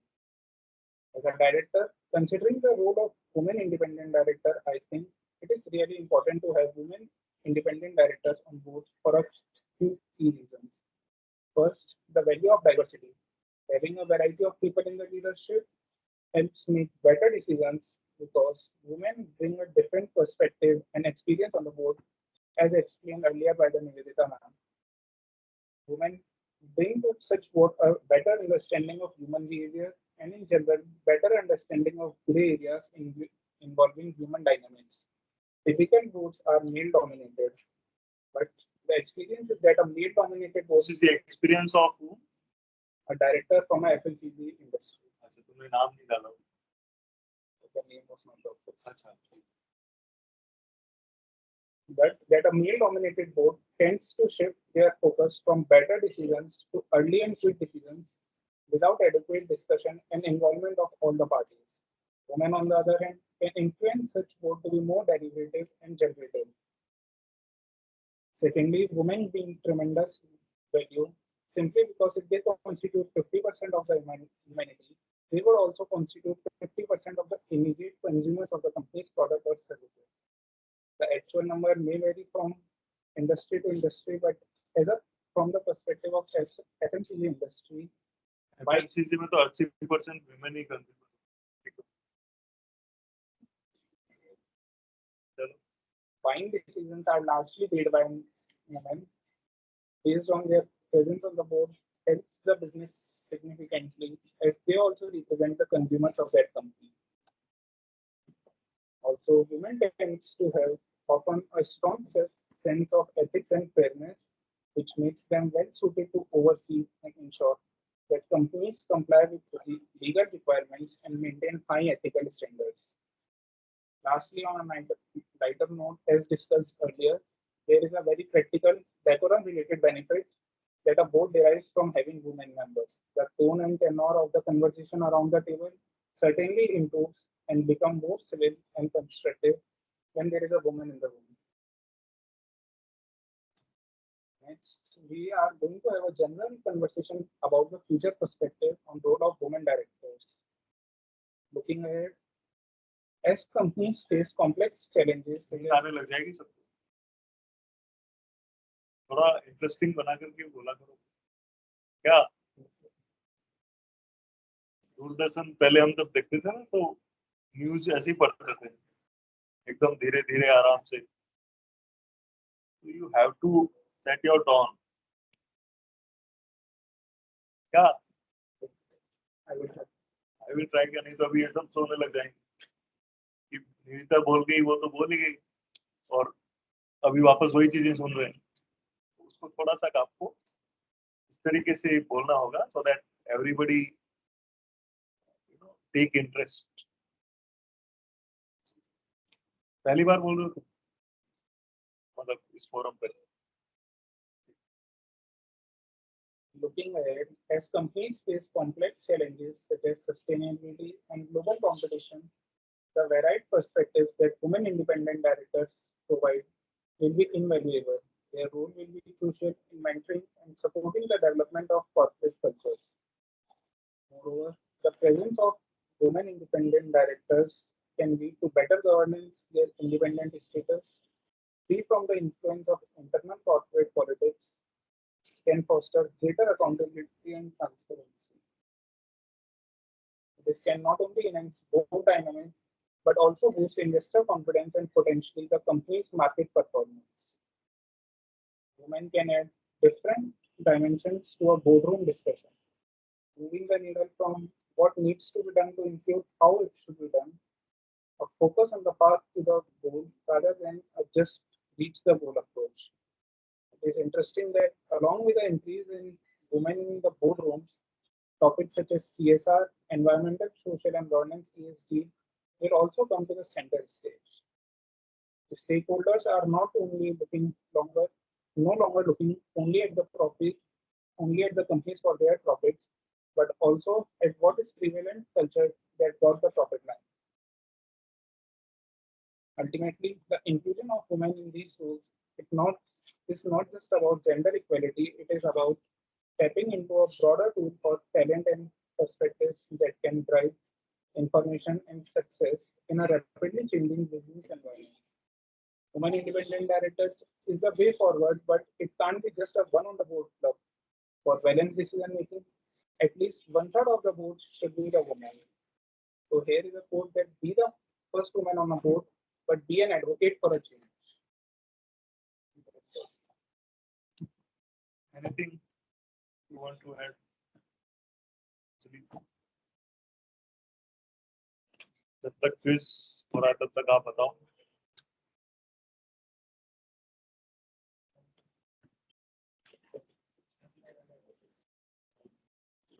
As a director, considering the role of women independent director, I think it is really important to have women independent directors on board for a few key reasons. First, the value of diversity. Having a variety of people in the leadership helps make better decisions because women bring a different perspective and experience on the board, as explained earlier by the Nivedita ma'am. Women bring to such board a better understanding of human behavior and in general, better understanding of gray areas involving human dynamics. Typical boards are male dominated, but the experience is that a male dominated board This is the experience of who? a director from a FMCG industry. अच्छा तुमने नाम नहीं डाला. The name was not doctor. अच्छा. But that a male dominated board tends to shift their focus from better decisions to early and quick decisions without adequate discussion and involvement of all the parties. Women, on the other hand, can influence such board to be more deliberative and deliberative. Secondly, women being tremendous value simply because if they constitute 50% of the humanity, they would also constitute 50% of the immediate consumers of the company's product or services. The actual number may vary from industry to industry, but from the perspective of FMCG industry, FMCG में तो 80% women he consumer. buying decisions are largely made by women based on their presence on the board helps the business significantly as they also represent the consumers of that company. Also, women tends to have often a strong sense of ethics and fairness, which makes them well suited to oversee and ensure that companies comply with the legal requirements and maintain high ethical standards. Lastly, on a lighter note, as discussed earlier, there is a very practical decorum-related benefit that a board derives from having women members. The tone and tenor of the conversation around the table certainly improves and become more civil and constructive when there is a woman in the room. Next, we are going to have a general conversation about the future perspective on role of women directors. Looking ahead, as companies face complex challenges, आने लग जाएगी सबको. थोड़ा interesting बना करके बोला करो. क्या दूरदर्शन पहले हम तब देखते थे ना, तो न्यूज ऐसे ही पढ़ते थे एकदम धीरे धीरे आराम से. You have to set your tone. क्या I will I will try क्या, नहीं तो अभी ये सब सोने लग जाएंगे कि निविता बोल गई वो तो बोल ही गई और अभी वापस वही चीजें सुन रहे हैं. उसको थोड़ा सा आपको इस तरीके से बोलना होगा so that everybody take interest. पहली बार बोल रहे हो मतलब इस फोरम पे. Looking ahead, as companies face complex challenges such as sustainability and global competition, the varied perspectives that women independent directors provide will be invaluable. Their role will be crucial in mentoring and supporting the development of corporate cultures. Moreover, the presence of women independent directors can lead to better governance, their independent status, free from the influence of internal corporate politics, can foster greater accountability and transparency. This can not only enhance board dynamics, but also boost investor confidence and potentially the company's market performance. Women can add different dimensions to a boardroom discussion, moving the needle from what needs to be done to include how it should be done, a focus on the path to the goal rather than a just reach the goal approach. It is interesting that along with the increase in women in the boardrooms, topics such as CSR, environmental, social, and governance (ESG) will also come to the center stage. The stakeholders are not only no longer looking only at the profit, only at the companies for their profits, but also at what is prevalent culture that got the profit line. Ultimately, the inclusion of women in these roles is not just about gender equality, it is about tapping into a broader tool for talent and perspectives that can drive information and success in a rapidly changing business environment. Women independent directors is the way forward, but it can't be just a one on the board club. For balanced decision making, at least 1/3 of the board should be the woman. So here is a quote that be the first woman on the board, but be an advocate for a change. Anything you want to add? जब तक quiz हो रहा है तब तक आप बताओ.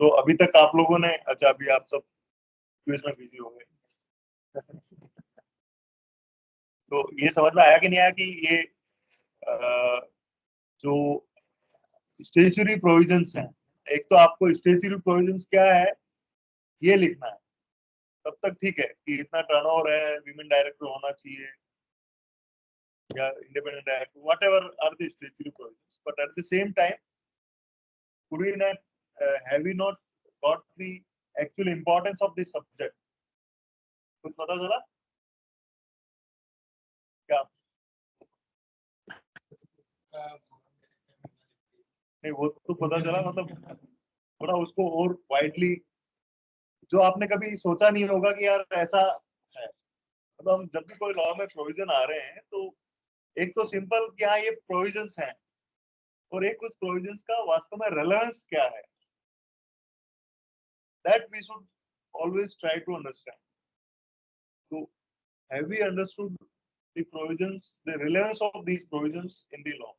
तो अभी तक आप लोगों ने, अच्छा अभी आप सब क्विज में बिजी हो गए. तो ये समझ में आया कि नहीं आया कि ये जो स्टेचुरी प्रोविजंस हैं, एक तो आपको स्टेचुरी प्रोविजंस क्या है ये लिखना है, तब तक ठीक है कि इतना टर्नओवर है, विमेन डायरेक्टर होना चाहिए या independent director, whatever are the statutory provisions, but at the same time could we not have we not got the actual importance of this subject? कुछ पता चला क्या? नहीं, वो तो पता चला, मतलब थोड़ा उसको और वाइडली, जो आपने कभी सोचा नहीं होगा कि यार ऐसा है। मतलब हम जब भी कोई लॉ में प्रोविजन आ रहे हैं तो एक तो सिंपल कि हाँ ये प्रोविजंस हैं, और एक उस प्रोविजंस का वास्तव में रेलेवेंस क्या है, that we should always try to understand. तो have we understood the provisions, the relevance of these provisions in the law?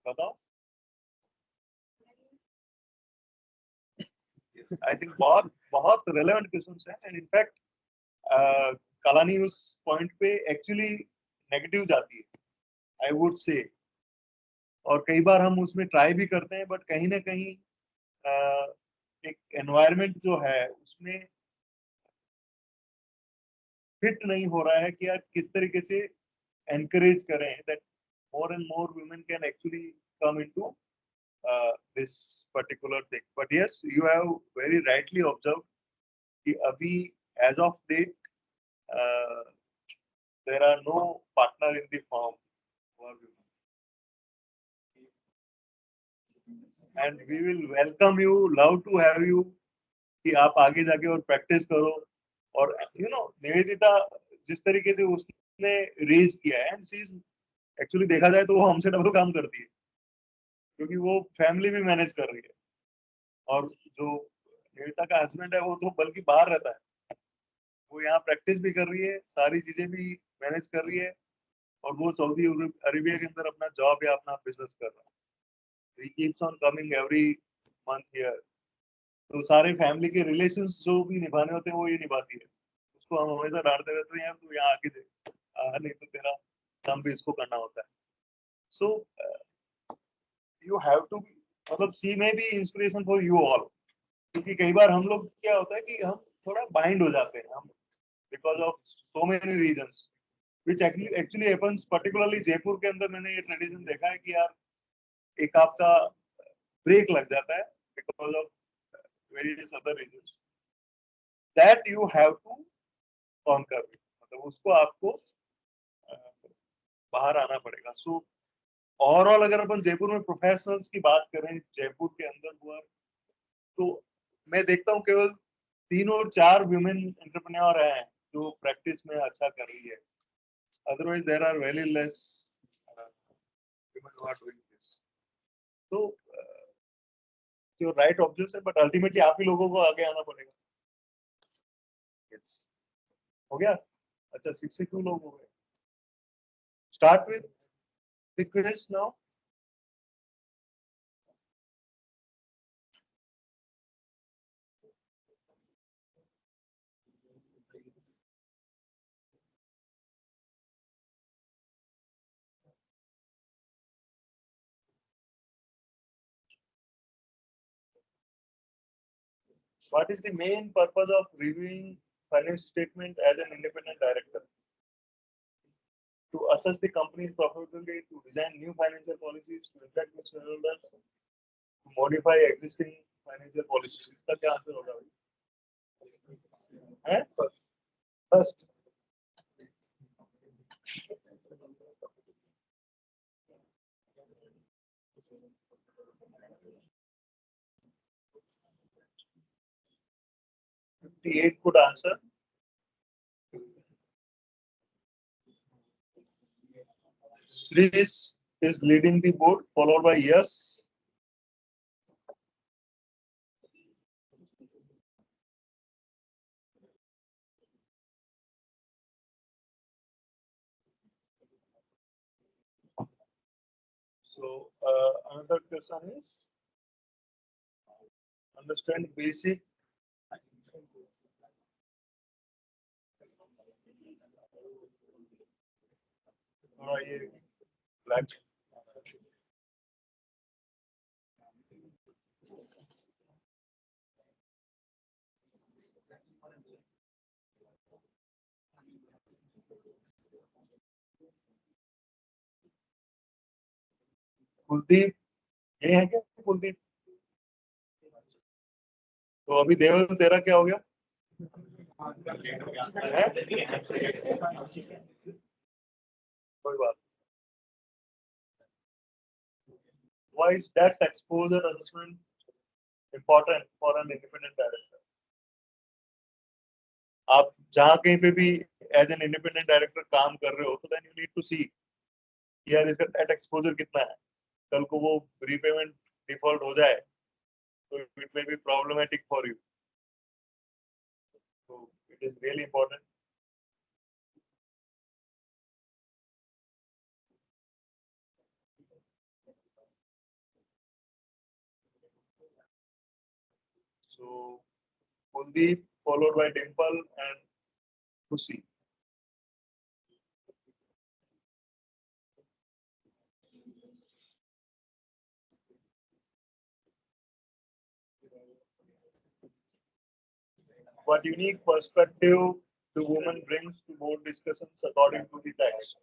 बताओ। Yes, I think बहुत relevant questions हैं, and in fact कलानी उस point पे actually negative जाती है, I would say, और कई बार हम उसमें try भी करते हैं, but कहीं ना कहीं एक environment जो है उसमें fit नहीं हो रहा है कि यार किस तरीके से encourage करें that more and more women can actually come into this particular thing. But yes, you have very rightly observed कि अभी as of date there are no partner in the firm who are women. And we will welcome you, love to have you कि आप आगे जाके और practice करो। और निवेदिता जिस तरीके से उसने रेज किया है, एंड सी एक्चुअली देखा जाए तो वो हमसे डबल काम करती है, क्योंकि वो फैमिली भी मैनेज कर रही है, और जो निवेदिता का हस्बैंड है वो तो बल्कि बाहर रहता है, वो यहाँ प्रैक्टिस भी कर रही है, सारी चीजें भी मैनेज कर रही है, और वो सऊदी अरेबिया के अंदर अपना जॉब या अपना बिजनेस कर रहा है। He keeps on coming every month here. तो सारे फैमिली के रिलेशंस जो भी निभाने होते हैं वो ये निभाती है। उसको हम हमेशा डांटते रहते हैं, यार तू यहाँ आके दे, नहीं तो तेरा काम भी इसको करना होता है। सो यू हैव टू, मतलब सी में भी इंस्पिरेशन फॉर यू ऑल, क्योंकि कई बार हम लोग क्या होता है कि हम थोड़ा बाइंड हो जाते हैं, हम because of so many reasons which actually happens, particularly Jaipur के अंदर मैंने ये ट्रेडिशन देखा है कि यार एक आपका ब्रेक लग जाता है because of various other reasons, that you have to conquer, मतलब उसको आपको बाहर आना पड़ेगा। सो ओवरऑल अगर अपन जयपुर में प्रोफेशनल्स की बात करें, जयपुर के अंदर हुआ, तो मैं देखता हूँ केवल 3 और 4 वुमेन एंटरप्रेन्योर हैं जो प्रैक्टिस में अच्छा कर रही है, otherwise there are very less women who are doing this. तो जो राइट ऑब्जेक्ट्स है, बट अल्टीमेटली आप ही लोगों को आगे आना पड़ेगा। yes. हो गया? अच्छा, 62 लोग हो गए। Start with the quiz now. What is the main purpose of reviewing financial statement as an independent director? To assess the company's profitability, to design new financial policies, to interact with shareholders, to modify existing financial policies. इसका क्या answer होगा भाई? हैं? First. Eight could answer. Sri is leading the board, followed by yes. So another question is understand basic ये black Kuldeep ये है क्या कुलदीप? तो अभी देवल तेरा क्या हो गया? है? कोई बात। Why is that exposure assessment important for an independent director? आप जहाँ कहीं पे भी एज एन इंडिपेंडेंट डायरेक्टर काम कर रहे हो तो देन यू नीड टू सी यार इसका डेट एक्सपोजर कितना है। कल को वो रीपेमेंट डिफॉल्ट हो जाए तो it may be problematic for you, so it is really important. So Kuldeep followed by Dimple and Kusi. What unique perspective the woman brings to board discussions according to the text?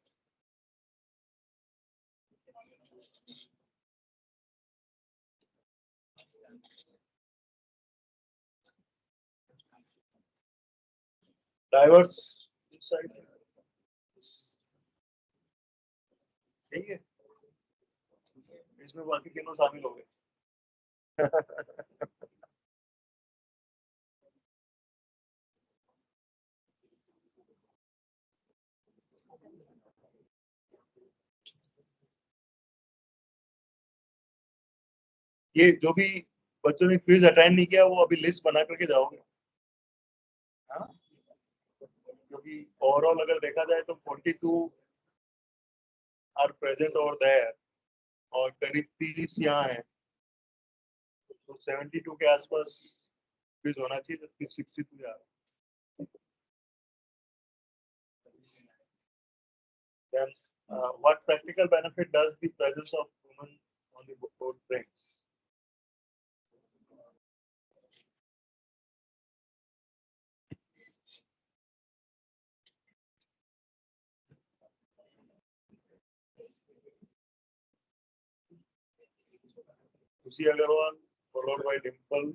Diverse insight. ठीक है, इसमें बाकी तीनों शामिल हो गए। ये जो भी बच्चों ने क्विज अटेंड नहीं किया वो अभी लिस्ट बना करके जाओगे, हाँ? क्योंकि ओवरऑल अगर देखा जाए तो 42 आर प्रेजेंट ओवर देयर और करीब 30 यहाँ है, तो 72 के आसपास क्विज होना चाहिए, जबकि 62 यार। Then, what practical benefit does the presence of women on the board bring? Kusi Agarwal, followed by Dimple.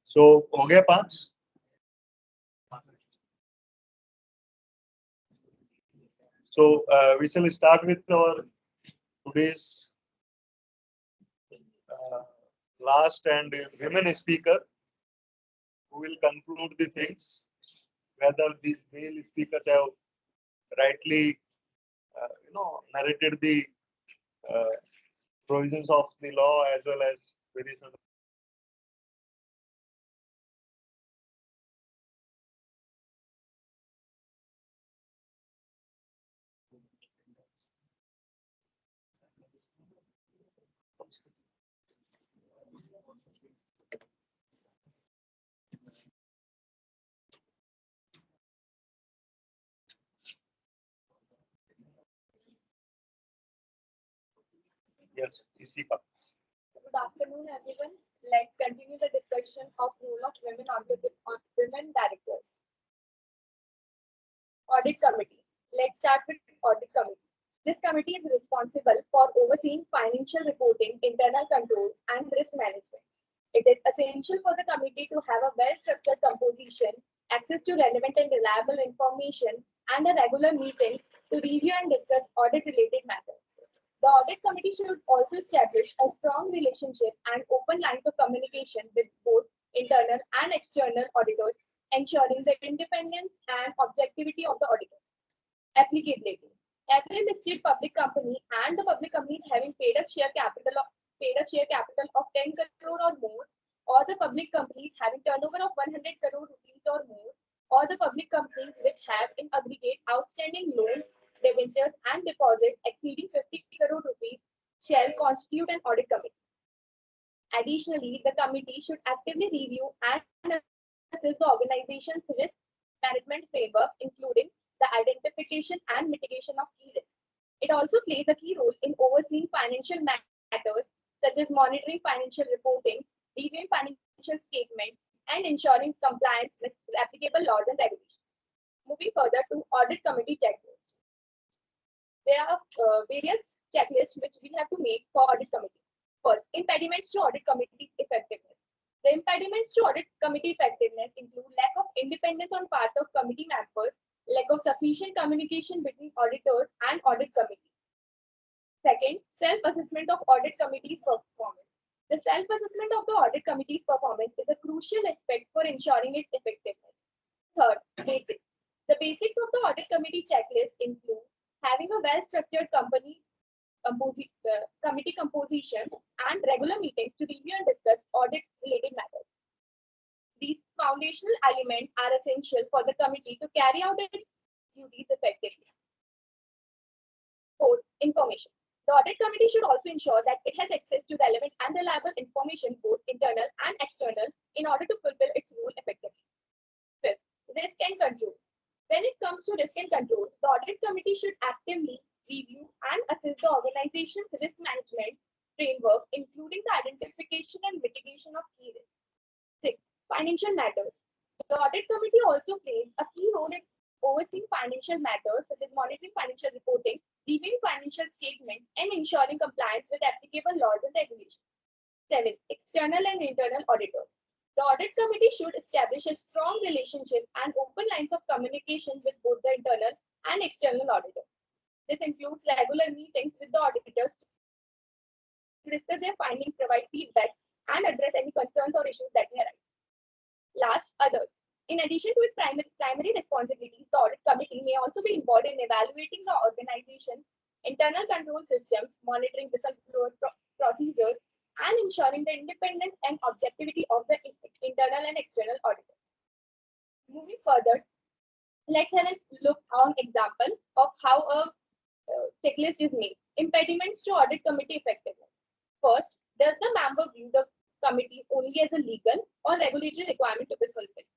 So, हो गया 5? So, we shall start with our today's last and women speaker, who will conclude the things, whether these male speakers have rightly, narrated the provisions of the law as well as various other. Yes, Isika. Good afternoon, everyone. Let's continue the discussion of role of women on women directors. Audit Committee. Let's start with Audit Committee. This committee is responsible for overseeing financial reporting, internal controls, and risk management. It is essential for the committee to have a well-structured composition, access to relevant and reliable information, and a regular meetings to review and discuss audit-related matters. The Audit Committee should also establish a strong relationship and open lines of communication with both internal and external auditors, ensuring the independence and objectivity of the auditors. Applicability. Every listed public company and the public companies having paid up share capital of 10 crore or more, or the public companies having turnover of 100 crore rupees or more, or the public companies which have in aggregate outstanding loans, debentures, and deposits exceeding 50 crore rupees shall constitute an audit committee. Additionally, the committee should actively review and assess the organization's risk management framework, including the identification and mitigation of key risks. It also plays a key role in overseeing financial matters such as monitoring financial reporting, reviewing financial statements, and ensuring compliance with applicable laws and regulations. Moving further to audit committee checklist. There are various checklists which we have to make for audit committee. First, impediments to audit committee effectiveness. The impediments to audit committee effectiveness include lack of independence on part of committee members, lack of sufficient communication between auditors and audit committee. Second, self-assessment of audit committee's performance. The self-assessment of the audit committee's performance is a crucial aspect for ensuring its effectiveness. Third, basics. The basics of the audit committee checklist include having a well-structured committee composition and regular meetings to review and discuss audit-related matters. These foundational elements are essential for the committee to carry out its duties effectively. Fourth, information. The audit committee should also ensure that it has access to relevant and reliable information, both internal and external, in order to fulfill its role effectively. Fifth, risk and controls. When it comes to risk and controls, the audit committee should actively review and assess the organization's risk management framework, including the identification and mitigation of key risks. Sixth, financial matters. The audit committee also plays a key role in overseeing financial matters such as monitoring financial reporting, reviewing financial statements, and ensuring compliance with applicable laws and regulations. Seventh, external and internal auditors. The audit committee should establish a strong relationship and open lines of communication with both the internal and external auditors. This includes regular meetings with the auditors to discuss their findings, provide feedback, and address any concerns or issues that may arise. Last, others. In addition to its primary responsibilities, the audit committee may also be involved in evaluating the organization's internal control systems, monitoring whistleblower procedures, and ensuring the independence and objectivity of the internal and external auditors. Moving further, let's have a look on example of how a checklist is made. Impediments to audit committee effectiveness. First, does the member view the committee only as a legal or regulatory requirement to be fulfilled?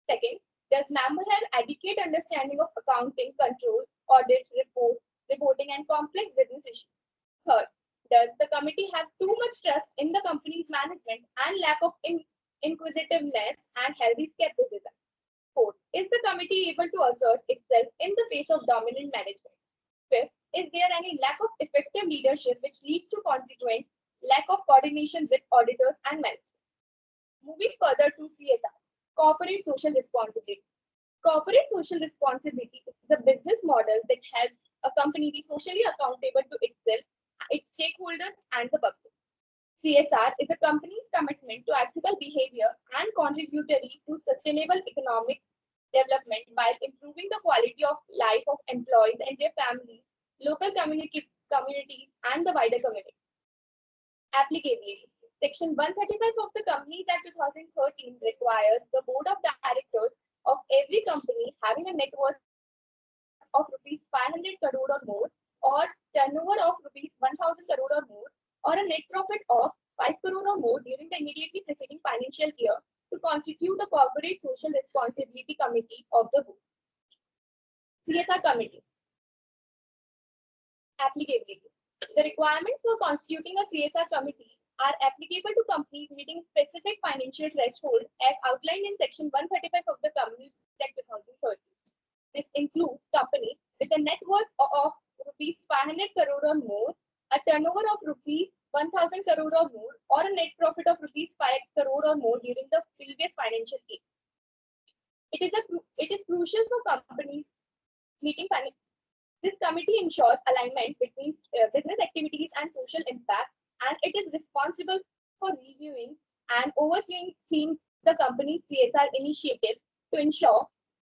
Second, does member have adequate understanding of accounting, control, audit, reporting, and complex business issues? Third, does the committee have too much trust in the company's management and lack of inquisitiveness and healthy skepticism? Fourth, is the committee able to assert itself in the face of dominant management? Fifth, is there any lack of effective leadership which leads to consequent lack of coordination with auditors and management? Moving further to CSR, corporate social responsibility. Corporate social responsibility is a business model that helps a company be socially accountable to itself, its stakeholders, and the public. CSR is a company's commitment to ethical behavior and contributory to sustainable economic development while improving the quality of life of employees and their families, local communities, and the wider community. Applicability. Section 135 of the Companies Act 2013 requires the board of directors of every company having a net worth of rupees 500 crore or more, or turnover of rupees 1000 crore or more, or a net profit of 5 crore or more during the immediately preceding financial year to constitute the Corporate Social Responsibility Committee of the board. CSR Committee. Applicability. The requirements for constituting a CSR committee are applicable to companies meeting specific financial thresholds as outlined in Section 135 of the Companies Act 2013. This includes companies with a net worth of rupees 500 crore or more, a turnover of rupees 1000 crore or more, or a net profit of rupees 5 crore or more during the previous financial year. It is crucial for companies meeting financial. This committee ensures alignment between business activities and social impact, and it is responsible for reviewing and overseeing the company's CSR initiatives to ensure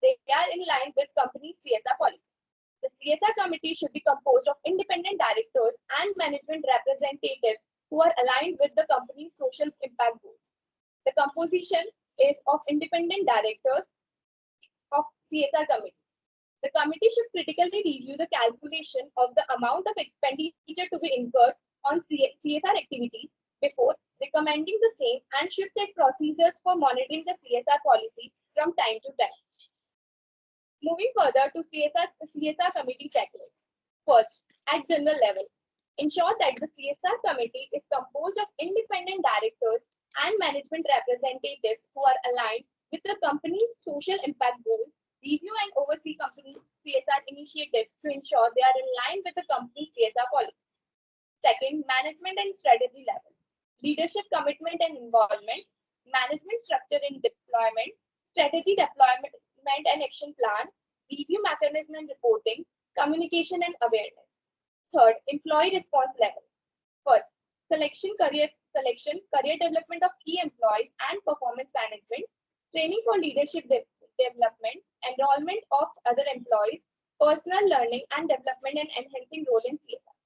they are in line with company's CSR policy. The CSR committee should be composed of independent directors and management representatives who are aligned with the company's social impact goals. The composition is of independent directors of CSR committee. The committee should critically review the calculation of the amount of expenditure to be incurred on CSR activities before recommending the same, and should set procedures for monitoring the CSR policy from time to time. Moving further to CSR committee checklist. First, at general level, ensure that the CSR committee is composed of independent directors and management representatives who are aligned with the company's social impact goals, review and oversee company CSR initiatives to ensure they are in line with the company's CSR policy. Second, management and strategy level. Leadership commitment and involvement, management structure and deployment, strategy deployment and action plan, review mechanism and reporting, communication and awareness. Third, employee response level. First, career development of key employees and performance management, training for leadership development, enrollment of other employees, personal learning and development and enhancing role in CSR.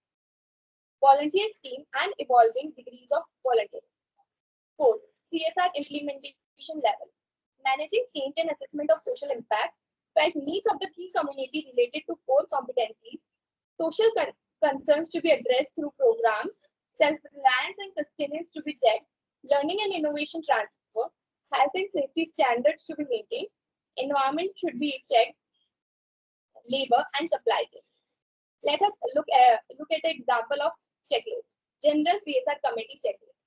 Volunteer scheme and evolving degrees of volunteering. Fourth, CSR implementation level. Managing change and assessment of social impact, felt needs of the key community related to core competencies, social concerns to be addressed through programs, self-reliance and sustenance to be checked, learning and innovation transfer, health and safety standards to be maintained, environment should be checked, labor and supply chain. Let us look at an example of checklist. General CSR committee checklist.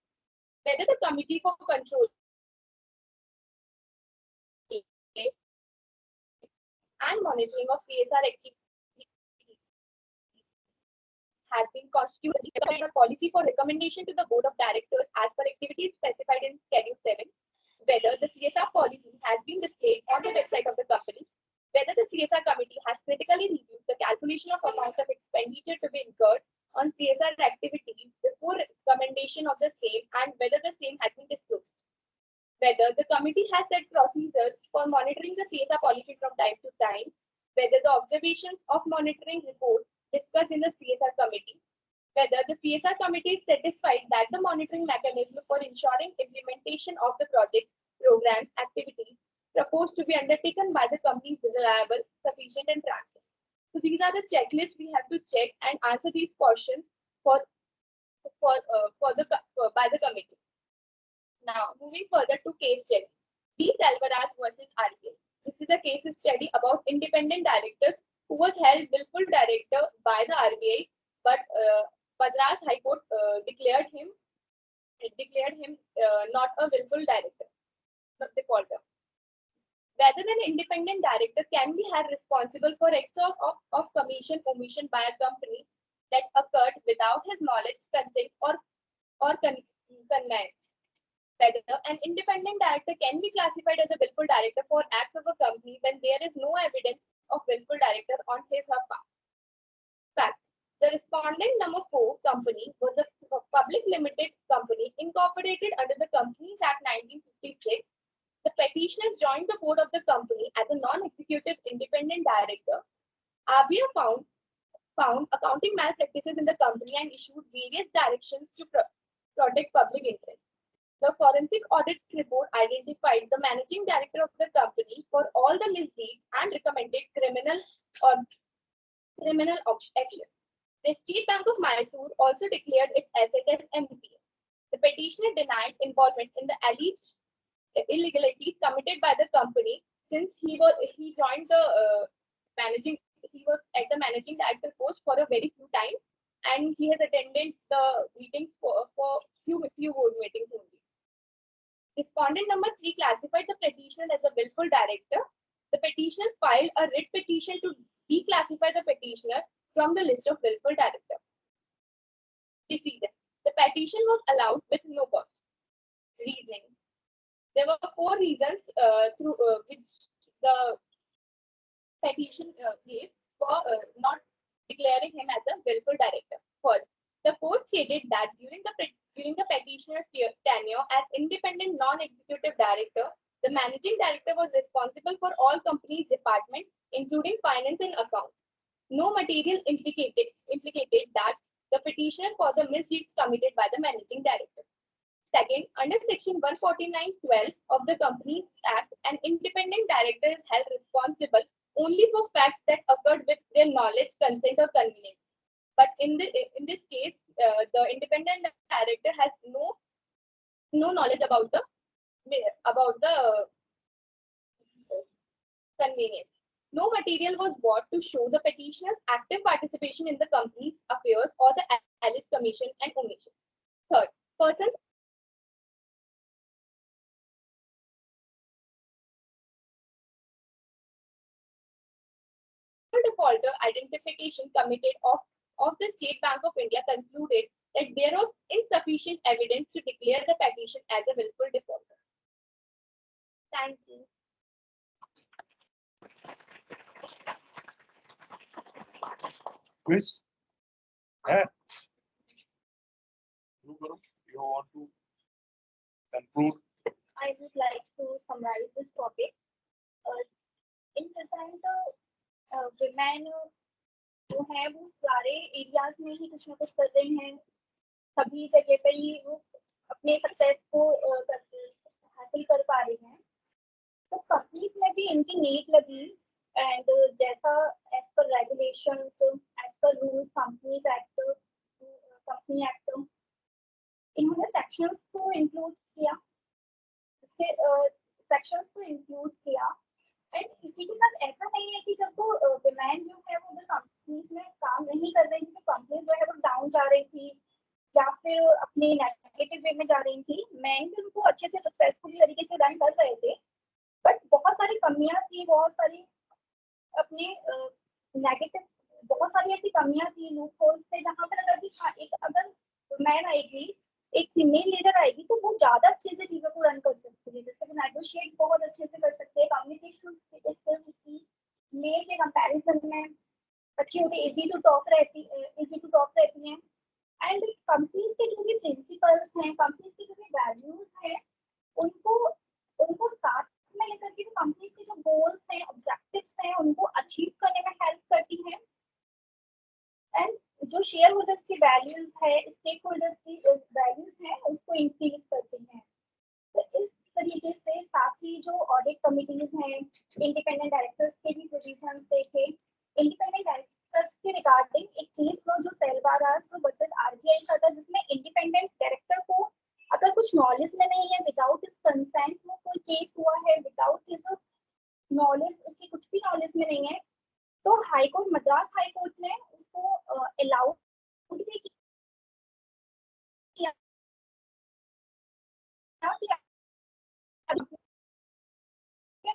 Whether the committee for control and monitoring of CSR activities has been constituted a policy for recommendation to the board of directors as per activities specified in Schedule 7. Whether the CSR policy has been displayed on the website of the company. Whether the CSR committee has critically reviewed the calculation of amount of expenditure to be incurred on CSR activities before recommendation of the same and whether the same has been disclosed. Whether the committee has set procedures for monitoring the CSR policy from time to time. Whether the observations of monitoring report discussed in the CSR committee. Whether the CSR committee is satisfied that the monitoring mechanism for ensuring implementation of the projects, programs, activities proposed to be undertaken by the company is reliable, sufficient, and transparent. So these are the checklists we have to check and answer these questions by the committee. Now, moving further to case study. B. Selvaraj versus RBI. This is a case study about independent directors who was held willful director by the RBI, but Madras High Court declared him not a willful director, not defaulter. Whether an independent director can be held responsible for acts of commission omission by a company that occurred without his knowledge, consent, or connivance. Whether an independent director can be classified as a willful director for acts of a company when there is no evidence of willful director on his or her part. Facts. The respondent number 4 company was a public limited company incorporated under the Companies Act 1956. The petitioner joined the board of the company as a non-executive independent director. RBI found accounting malpractices in the company and issued various directions to protect public interest. The forensic audit report identified the managing director of the company for all the misdeeds and recommended criminal action. The State Bank of Mysore also declared its asset as MPA. The petitioner denied involvement in the alleged illegalities committed by the company since he was at the managing director post for a very few time, and he has attended the meetings for few board meetings only. Respondent number 3 classified the petitioner as a willful director. The petitioner filed a writ petition to declassify the petitioner from the list of willful director. Decision. The petition was allowed with no cost. Reasoning. There were 4 reasons through which the petition gave for not declaring him as a willful director. First, the court stated that during the petitioner's tenure as independent non-executive director, the managing director was responsible for all company's departments, including finance and accounts. No material implicated that the petitioner for the misdeeds committed by the managing director. Second, under section 149(12) of the Companies Act, an independent director is held responsible only for facts that occurred with their knowledge, consent, or convenience. But in this case, the independent director has no knowledge about the convenience. No material was brought to show the petitioner's active participation in the company's affairs or the alleged commission and omission. Third, persons defaulter identification committee of the State Bank of India concluded that there was insufficient evidence to declare the petition as a willful defaulter. Thank you. Quiz? Yeah. You want to conclude? I would like to summarize this topic. In present, women जो है वो सारे areas में ही कुछ ना कुछ कर रहे हैं, सभी जगह पे ही वो अपने सक्सेस को हासिल कर पा रही हैं. तो कंपनीज में भी इनकी नीड लगी एंड जैसा as per regulations, as per rules, companies act, company act, इन्होंने सेक्शंस को इंक्लूड किया, सेक्शंस को इंक्लूड किया. एंड इसी के साथ ऐसा नहीं है कि जब वो विमेन जो है वो उधर कंपनीज में काम नहीं कर रही थी तो कंपनीज जो है वो डाउन जा रही थी या फिर अपने नेगेटिव वे में जा रही थी. मैन भी उनको अच्छे से सक्सेसफुली तरीके से रन कर रहे थे, बट बहुत सारी कमियां थी, बहुत सारी अपने नेगेटिव, बहुत सारी ऐसी कमियां थी, लूप होल्स थे जहाँ पर अगर मैन आएगी, एक फीमेल लीडर आएगी तो वो ज्यादा अच्छे से चीजों को रन कर सकती है. जैसे नेगोशिएट बहुत अच्छे से कर सकते हैं, कम्युनिकेशन स्किल्स उसकी मेल के कंपैरिजन में अच्छी होती है, इजी टू टॉक रहती हैं. एंड कंपनीज के जो भी प्रिंसिपल्स हैं, कंपनीज के जो भी वैल्यूज हैं, उनको साथ में लेकर के कंपनीज के जो गोल्स हैं, ऑब्जेक्टिव्स हैं, उनको अचीव करने में हेल्प करती हैं. एंड जो शेयर होल्डर्स की वैल्यूज है, स्टेक होल्डर्स की वैल्यूज है, उसको इंक्रीज करती हैं. तो इस तरीके से साथ ही जो ऑडिट कमिटीज हैं, इंडिपेंडेंट डायरेक्टर्स के भी पोजीशंस देखे. इंडिपेंडेंट डायरेक्टर्स के रिगार्डिंग एक केस लो जो सेल्वारास वर्सेस आरबीआई का था, जिसमें इंडिपेंडेंट डायरेक्टर को अगर कुछ नॉलेज में नहीं है, विदाउट हिज कंसेंट में कोई केस हुआ है, विदाउट हिज नॉलेज, उसकी कुछ भी नॉलेज में नहीं है, तो high court, Madras high court ने उसको अलाउड भी किया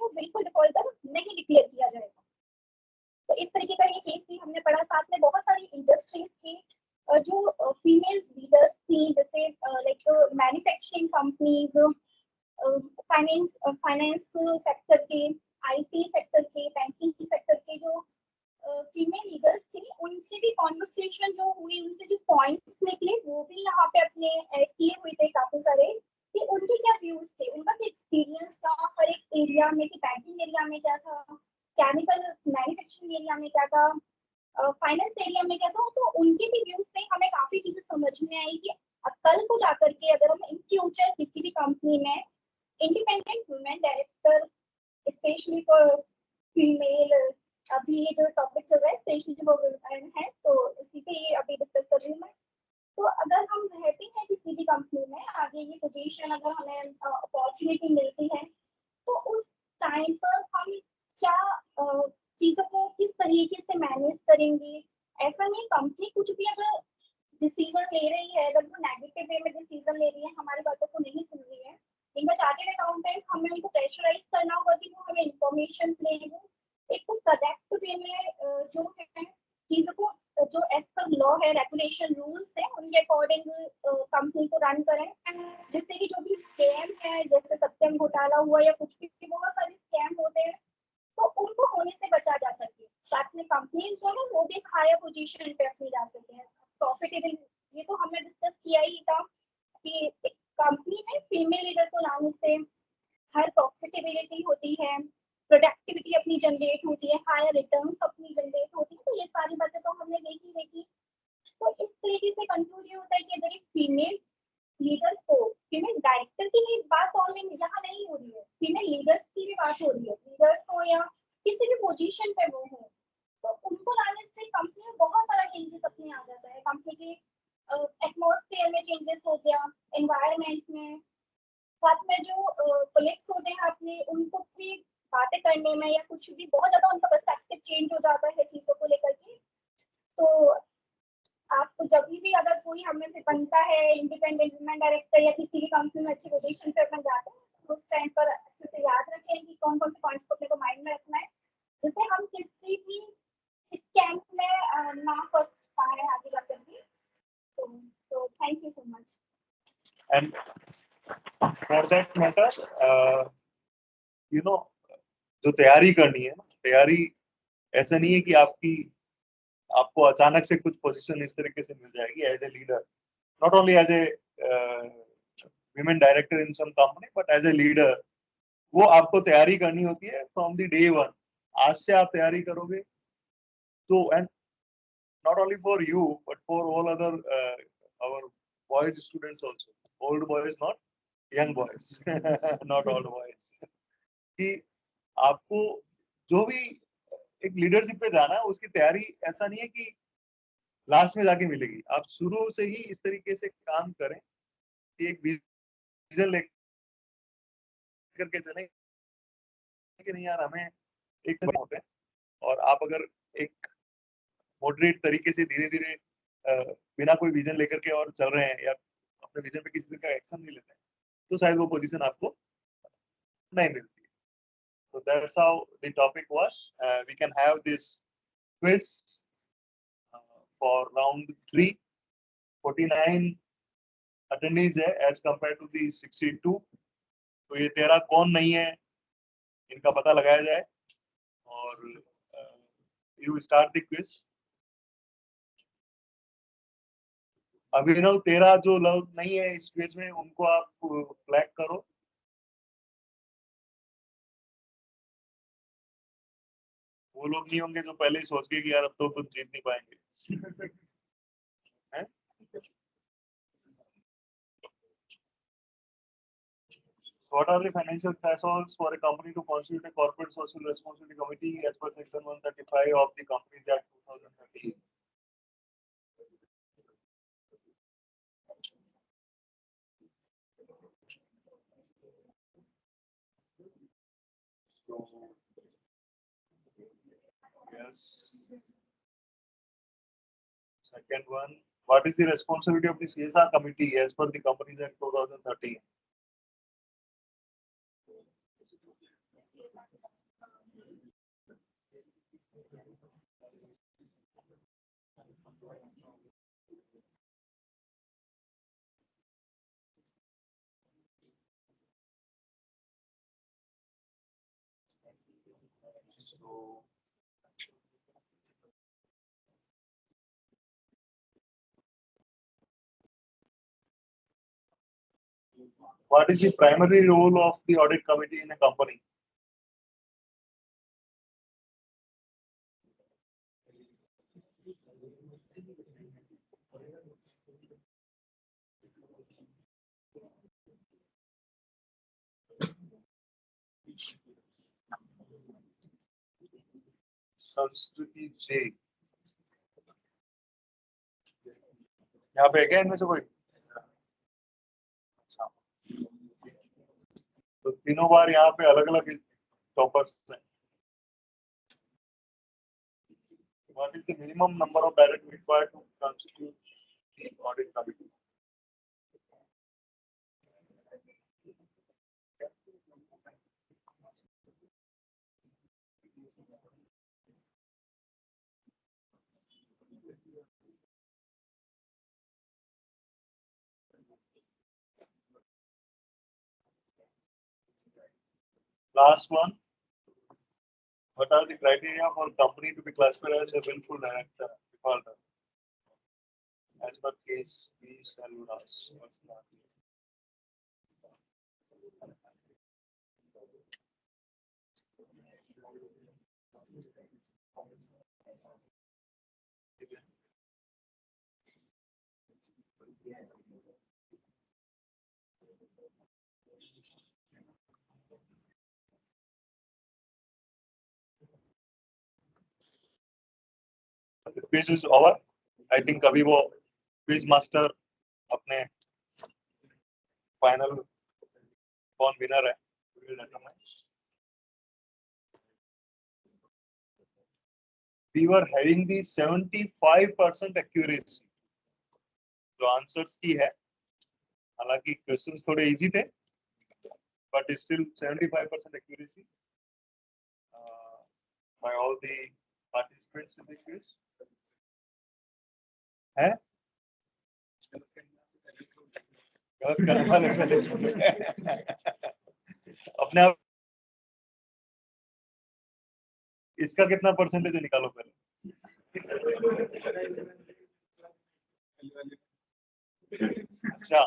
वो बिल्कुल डिफॉल्टर नहीं डिक्लेयर किया जाएगा. तो इस तरीके का ये केस भी हमने पढ़ा. साथ में बहुत सारी इंडस्ट्रीज की जो फीमेल लीडर्स थी, जैसे like manufacturing companies, finance sector के, आईटी सेक्टर के, बैंकिंग सेक्टर के जो फीमेल लीडर्स थी, उनसे भी कॉन्वर्सेशन जो हुई, उनसे जो पॉइंट्स निकले वो भी यहाँ पे अपने किए हुए थे काफी सारे, कि उनके क्या व्यूज थे, उनका क्या एक्सपीरियंस था हर एक एरिया में, कि बैंकिंग एरिया में क्या था, केमिकल मैन्युफैक्चरिंग एरिया में क्या था, फाइनेंस एरिया में क्या था. तो उनके भी व्यूज से हमें काफी चीजें समझ में आई कि कल को जाकर के अगर हम इन फ्यूचर किसी भी कंपनी में independent women director, specially for female, अभी ये जो टॉपिक चल रहा है स्पेशली जो वुमेन है, तो इसी पे ये अभी डिस्कस कर रही हूँ मैं. तो अगर हम रहते हैं किसी भी कंपनी में, आगे ये पोजीशन अगर हमें अपॉर्चुनिटी मिलती है, तो उस टाइम पर हम क्या चीजों को किस तरीके से मैनेज करेंगे. ऐसा नहीं कंपनी कुछ भी अगर डिसीजन ले रही है, अगर वो नेगेटिव वे में डिसीजन ले रही है, हमारी बातों को नहीं सुन रही है, इनका चार्टेड अकाउंटेंट, हमें उनको प्रेशराइज करना होगा कि वो हमें इंफॉर्मेशन दे, एक तो करेक्ट वे में जो है चीजों को, जो एज पर लॉ है, रेगुलेशन रूल्स है, उनके अकॉर्डिंग कंपनी को रन करें, जिससे कि जो भी स्कैम है, जैसे सत्यम घोटाला हुआ या कुछ भी, बहुत सारे स्कैम होते हैं, तो उनको होने से बचा जा सके. साथ में कंपनीज जो है वो भी हायर पोजीशन पे रखी जा सके, प्रॉफिटेबल. ये तो हमने डिस्कस किया ही था कि एक कंपनी में फीमेल लीडर को लाने से हायर प्रॉफिटेबिलिटी होती है, प्रोडक्टिविटी अपनी जनरेट होती है, हायर रिटर्न्स अपनी जनरेट होती है. तो ये सारी बातें तो हमने देखी. तो इस तरीके से कंक्लूड ये होता है कि अगर एक फीमेल लीडर को, फीमेल डायरेक्टर की ही बात ऑनलाइन यहाँ नहीं हो रही है, फीमेल लीडर्स की भी बात हो रही है, लीडर्स हो या किसी भी पोजीशन पे वो हो, तो उनको लाने से कंपनी में बहुत सारा चेंजेस अपने आ जाता है. कंपनी के एटमॉस्फेयर में चेंजेस हो गया, एनवायरमेंट में, साथ में जो कलीग्स होते हैं अपने, उनको भी बातें करने में या कुछ भी बहुत ज्यादा उनका पर्सपेक्टिव चेंज हो जाता है चीजों को लेकर के. तो आपको जब भी अगर कोई हमें से बनता है इंडिपेंडेंट वुमेन डायरेक्टर या किसी भी कंपनी में अच्छी पोजीशन पे अपन जाते हैं, तो उस टाइम पर अच्छे से याद रखें कि कौन कौन से पॉइंट्स को अपने को माइंड में रखना है, जिससे हम किसी भी इस कैंप में ना फर्स्ट पाए आगे जाकर भी। तो thank you so much. And for that matter, you know, जो तैयारी करनी है, तैयारी ऐसा नहीं है कि आपको अचानक से कुछ पोजीशन इस तरीके से मिल जाएगी as a leader, not only as a women director in some company but as a leader. वो आपको तैयारी करनी होती है फ्रॉम द डे वन। आज से आप तैयारी करोगे तो, and not only for you but for all other our boys students also, old boys, not young boys, not old boys, कि आपको जो भी एक लीडरशिप पे जाना है उसकी तैयारी ऐसा नहीं है कि लास्ट में जाके मिलेगी। आप शुरू से ही इस तरीके से काम करें कि एक विजन लेकर के चलें कि नहीं यार हमें एक होते हैं, और आप अगर एक मॉडरेट तरीके से धीरे धीरे बिना कोई विजन लेकर के और चल रहे हैं या अपने विजन पे किसी का एक्शन नहीं लेते हैं, तो शायद वो पोजीशन आपको नहीं मिलती। So that's how the topic was. We can have this quiz for round 3. 49 attendees है as compared to the 62. तो ये 13 कौन नहीं है इनका पता लगाया जाए, और you start the quiz. अभिनव 13 जो लोग नहीं है इस पेज में उनको आप फ्लैग करो। वो लोग नहीं होंगे जो पहले ही सोच के कि यार अब तो कुछ जीत नहीं पाएंगे। हैं? So what are the financial thresholds for a company to constitute a corporate social responsibility committee as per section 135 of the Companies Act 2013? So, yes. Second one, what is the responsibility of the CSR committee as per the Companies Act 2013? So, what is the primary role of the audit committee in a company? संस्कृति J, यहाँ पे है इनमें से कोई? अच्छा, तो तीनों बार यहाँ पे अलग अलग टॉपर्स हैं। What is the minimum number of directors required to constitute the audit committee? Last one. What are the criteria for a company to be classified as a willful director defaulter? As per case B. Saluras. The quiz is over. I think अभी वो quiz master अपने final कौन winner है will determine. We were having the 75% accuracy जो answers की है, हालांकि questions थोड़े इजी थे but still 75% accuracy by all the participants in the quiz? है? अपने आप इसका कितना परसेंटेज निकालो पहले। अच्छा,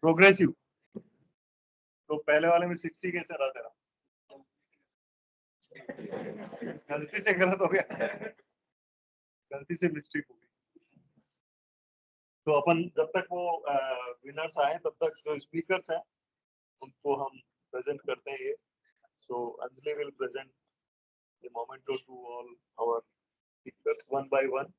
प्रोग्रेसिव। तो पहले वाले में 60 कैसे रहा तेरा? गलती से गलत हो गया, गलती से मिस्टेक हो गई। तो अपन जब तक वो विनर्स आए तब तक जो स्पीकर्स हैं उनको हम प्रेजेंट करते हैं ये। So Anjali will present the memento to all our speakers one by one.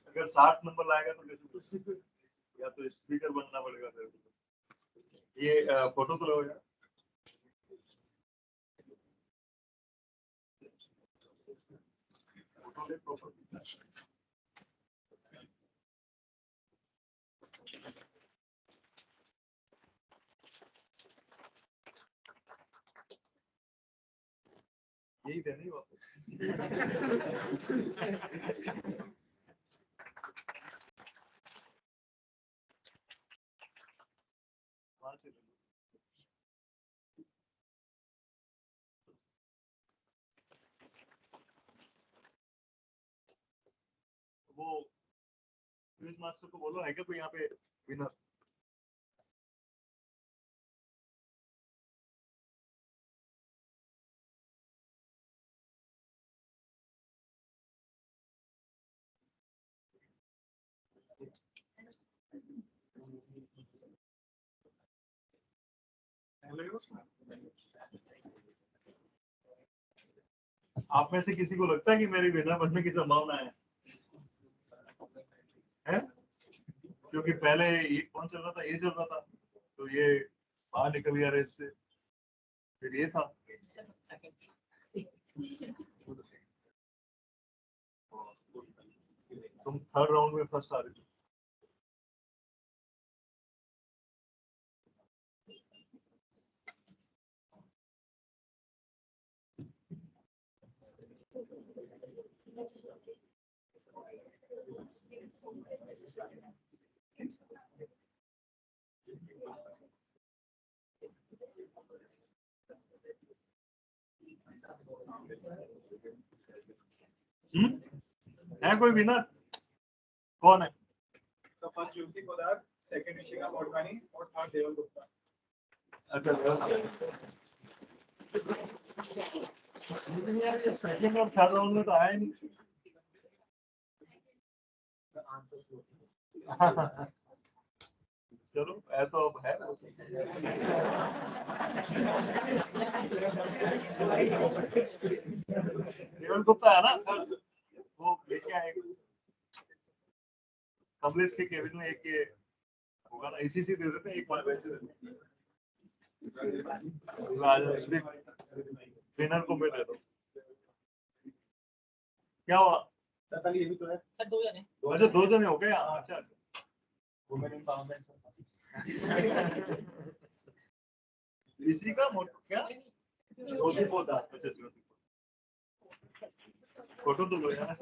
अगर 60 नंबर लाएगा तो कैसे? या तो स्पीकर बनना पड़ेगा तेरे को। ये फोटो तो लो यार। फोटो ले प्रॉपर। यही देनी वापस। वो क्विज मास्टर को बोलो है क्या कोई यहाँ पे विनर? आप में से किसी को लगता है कि मेरी विनर बनने की संभावना है? हैं? क्योंकि पहले ये कौन चल रहा था, ये चल रहा था, तो ये बाहर निकल गया रेस से, फिर ये था। तुम थर्ड राउंड में फर्स्ट आ रहे थे। है कोई विनर? कौन है? So first Jyoti Podar, second Ishika Modwani, और third Deval Gupta. अच्छा, सेकंड और थर्ड राउंड में तो आया नहीं। चलो है तो अब है। देवल गुप्ता है ना, वो लेके आएगा कमलेश के केबिन में। एक ये होगा ना, इसी से दे देते हैं, एक बार वैसे दे देते हैं। विनर को मैं दे दो। क्या हुआ? सर ये भी तो है। सर 2 जने। अच्छा 2 जने हो गए। अच्छा, वुमेन एम्पावरमेंट। इसी का मोटो क्या? ज्योति पोदार। अच्छा ज्योति फोटो तो लो यार।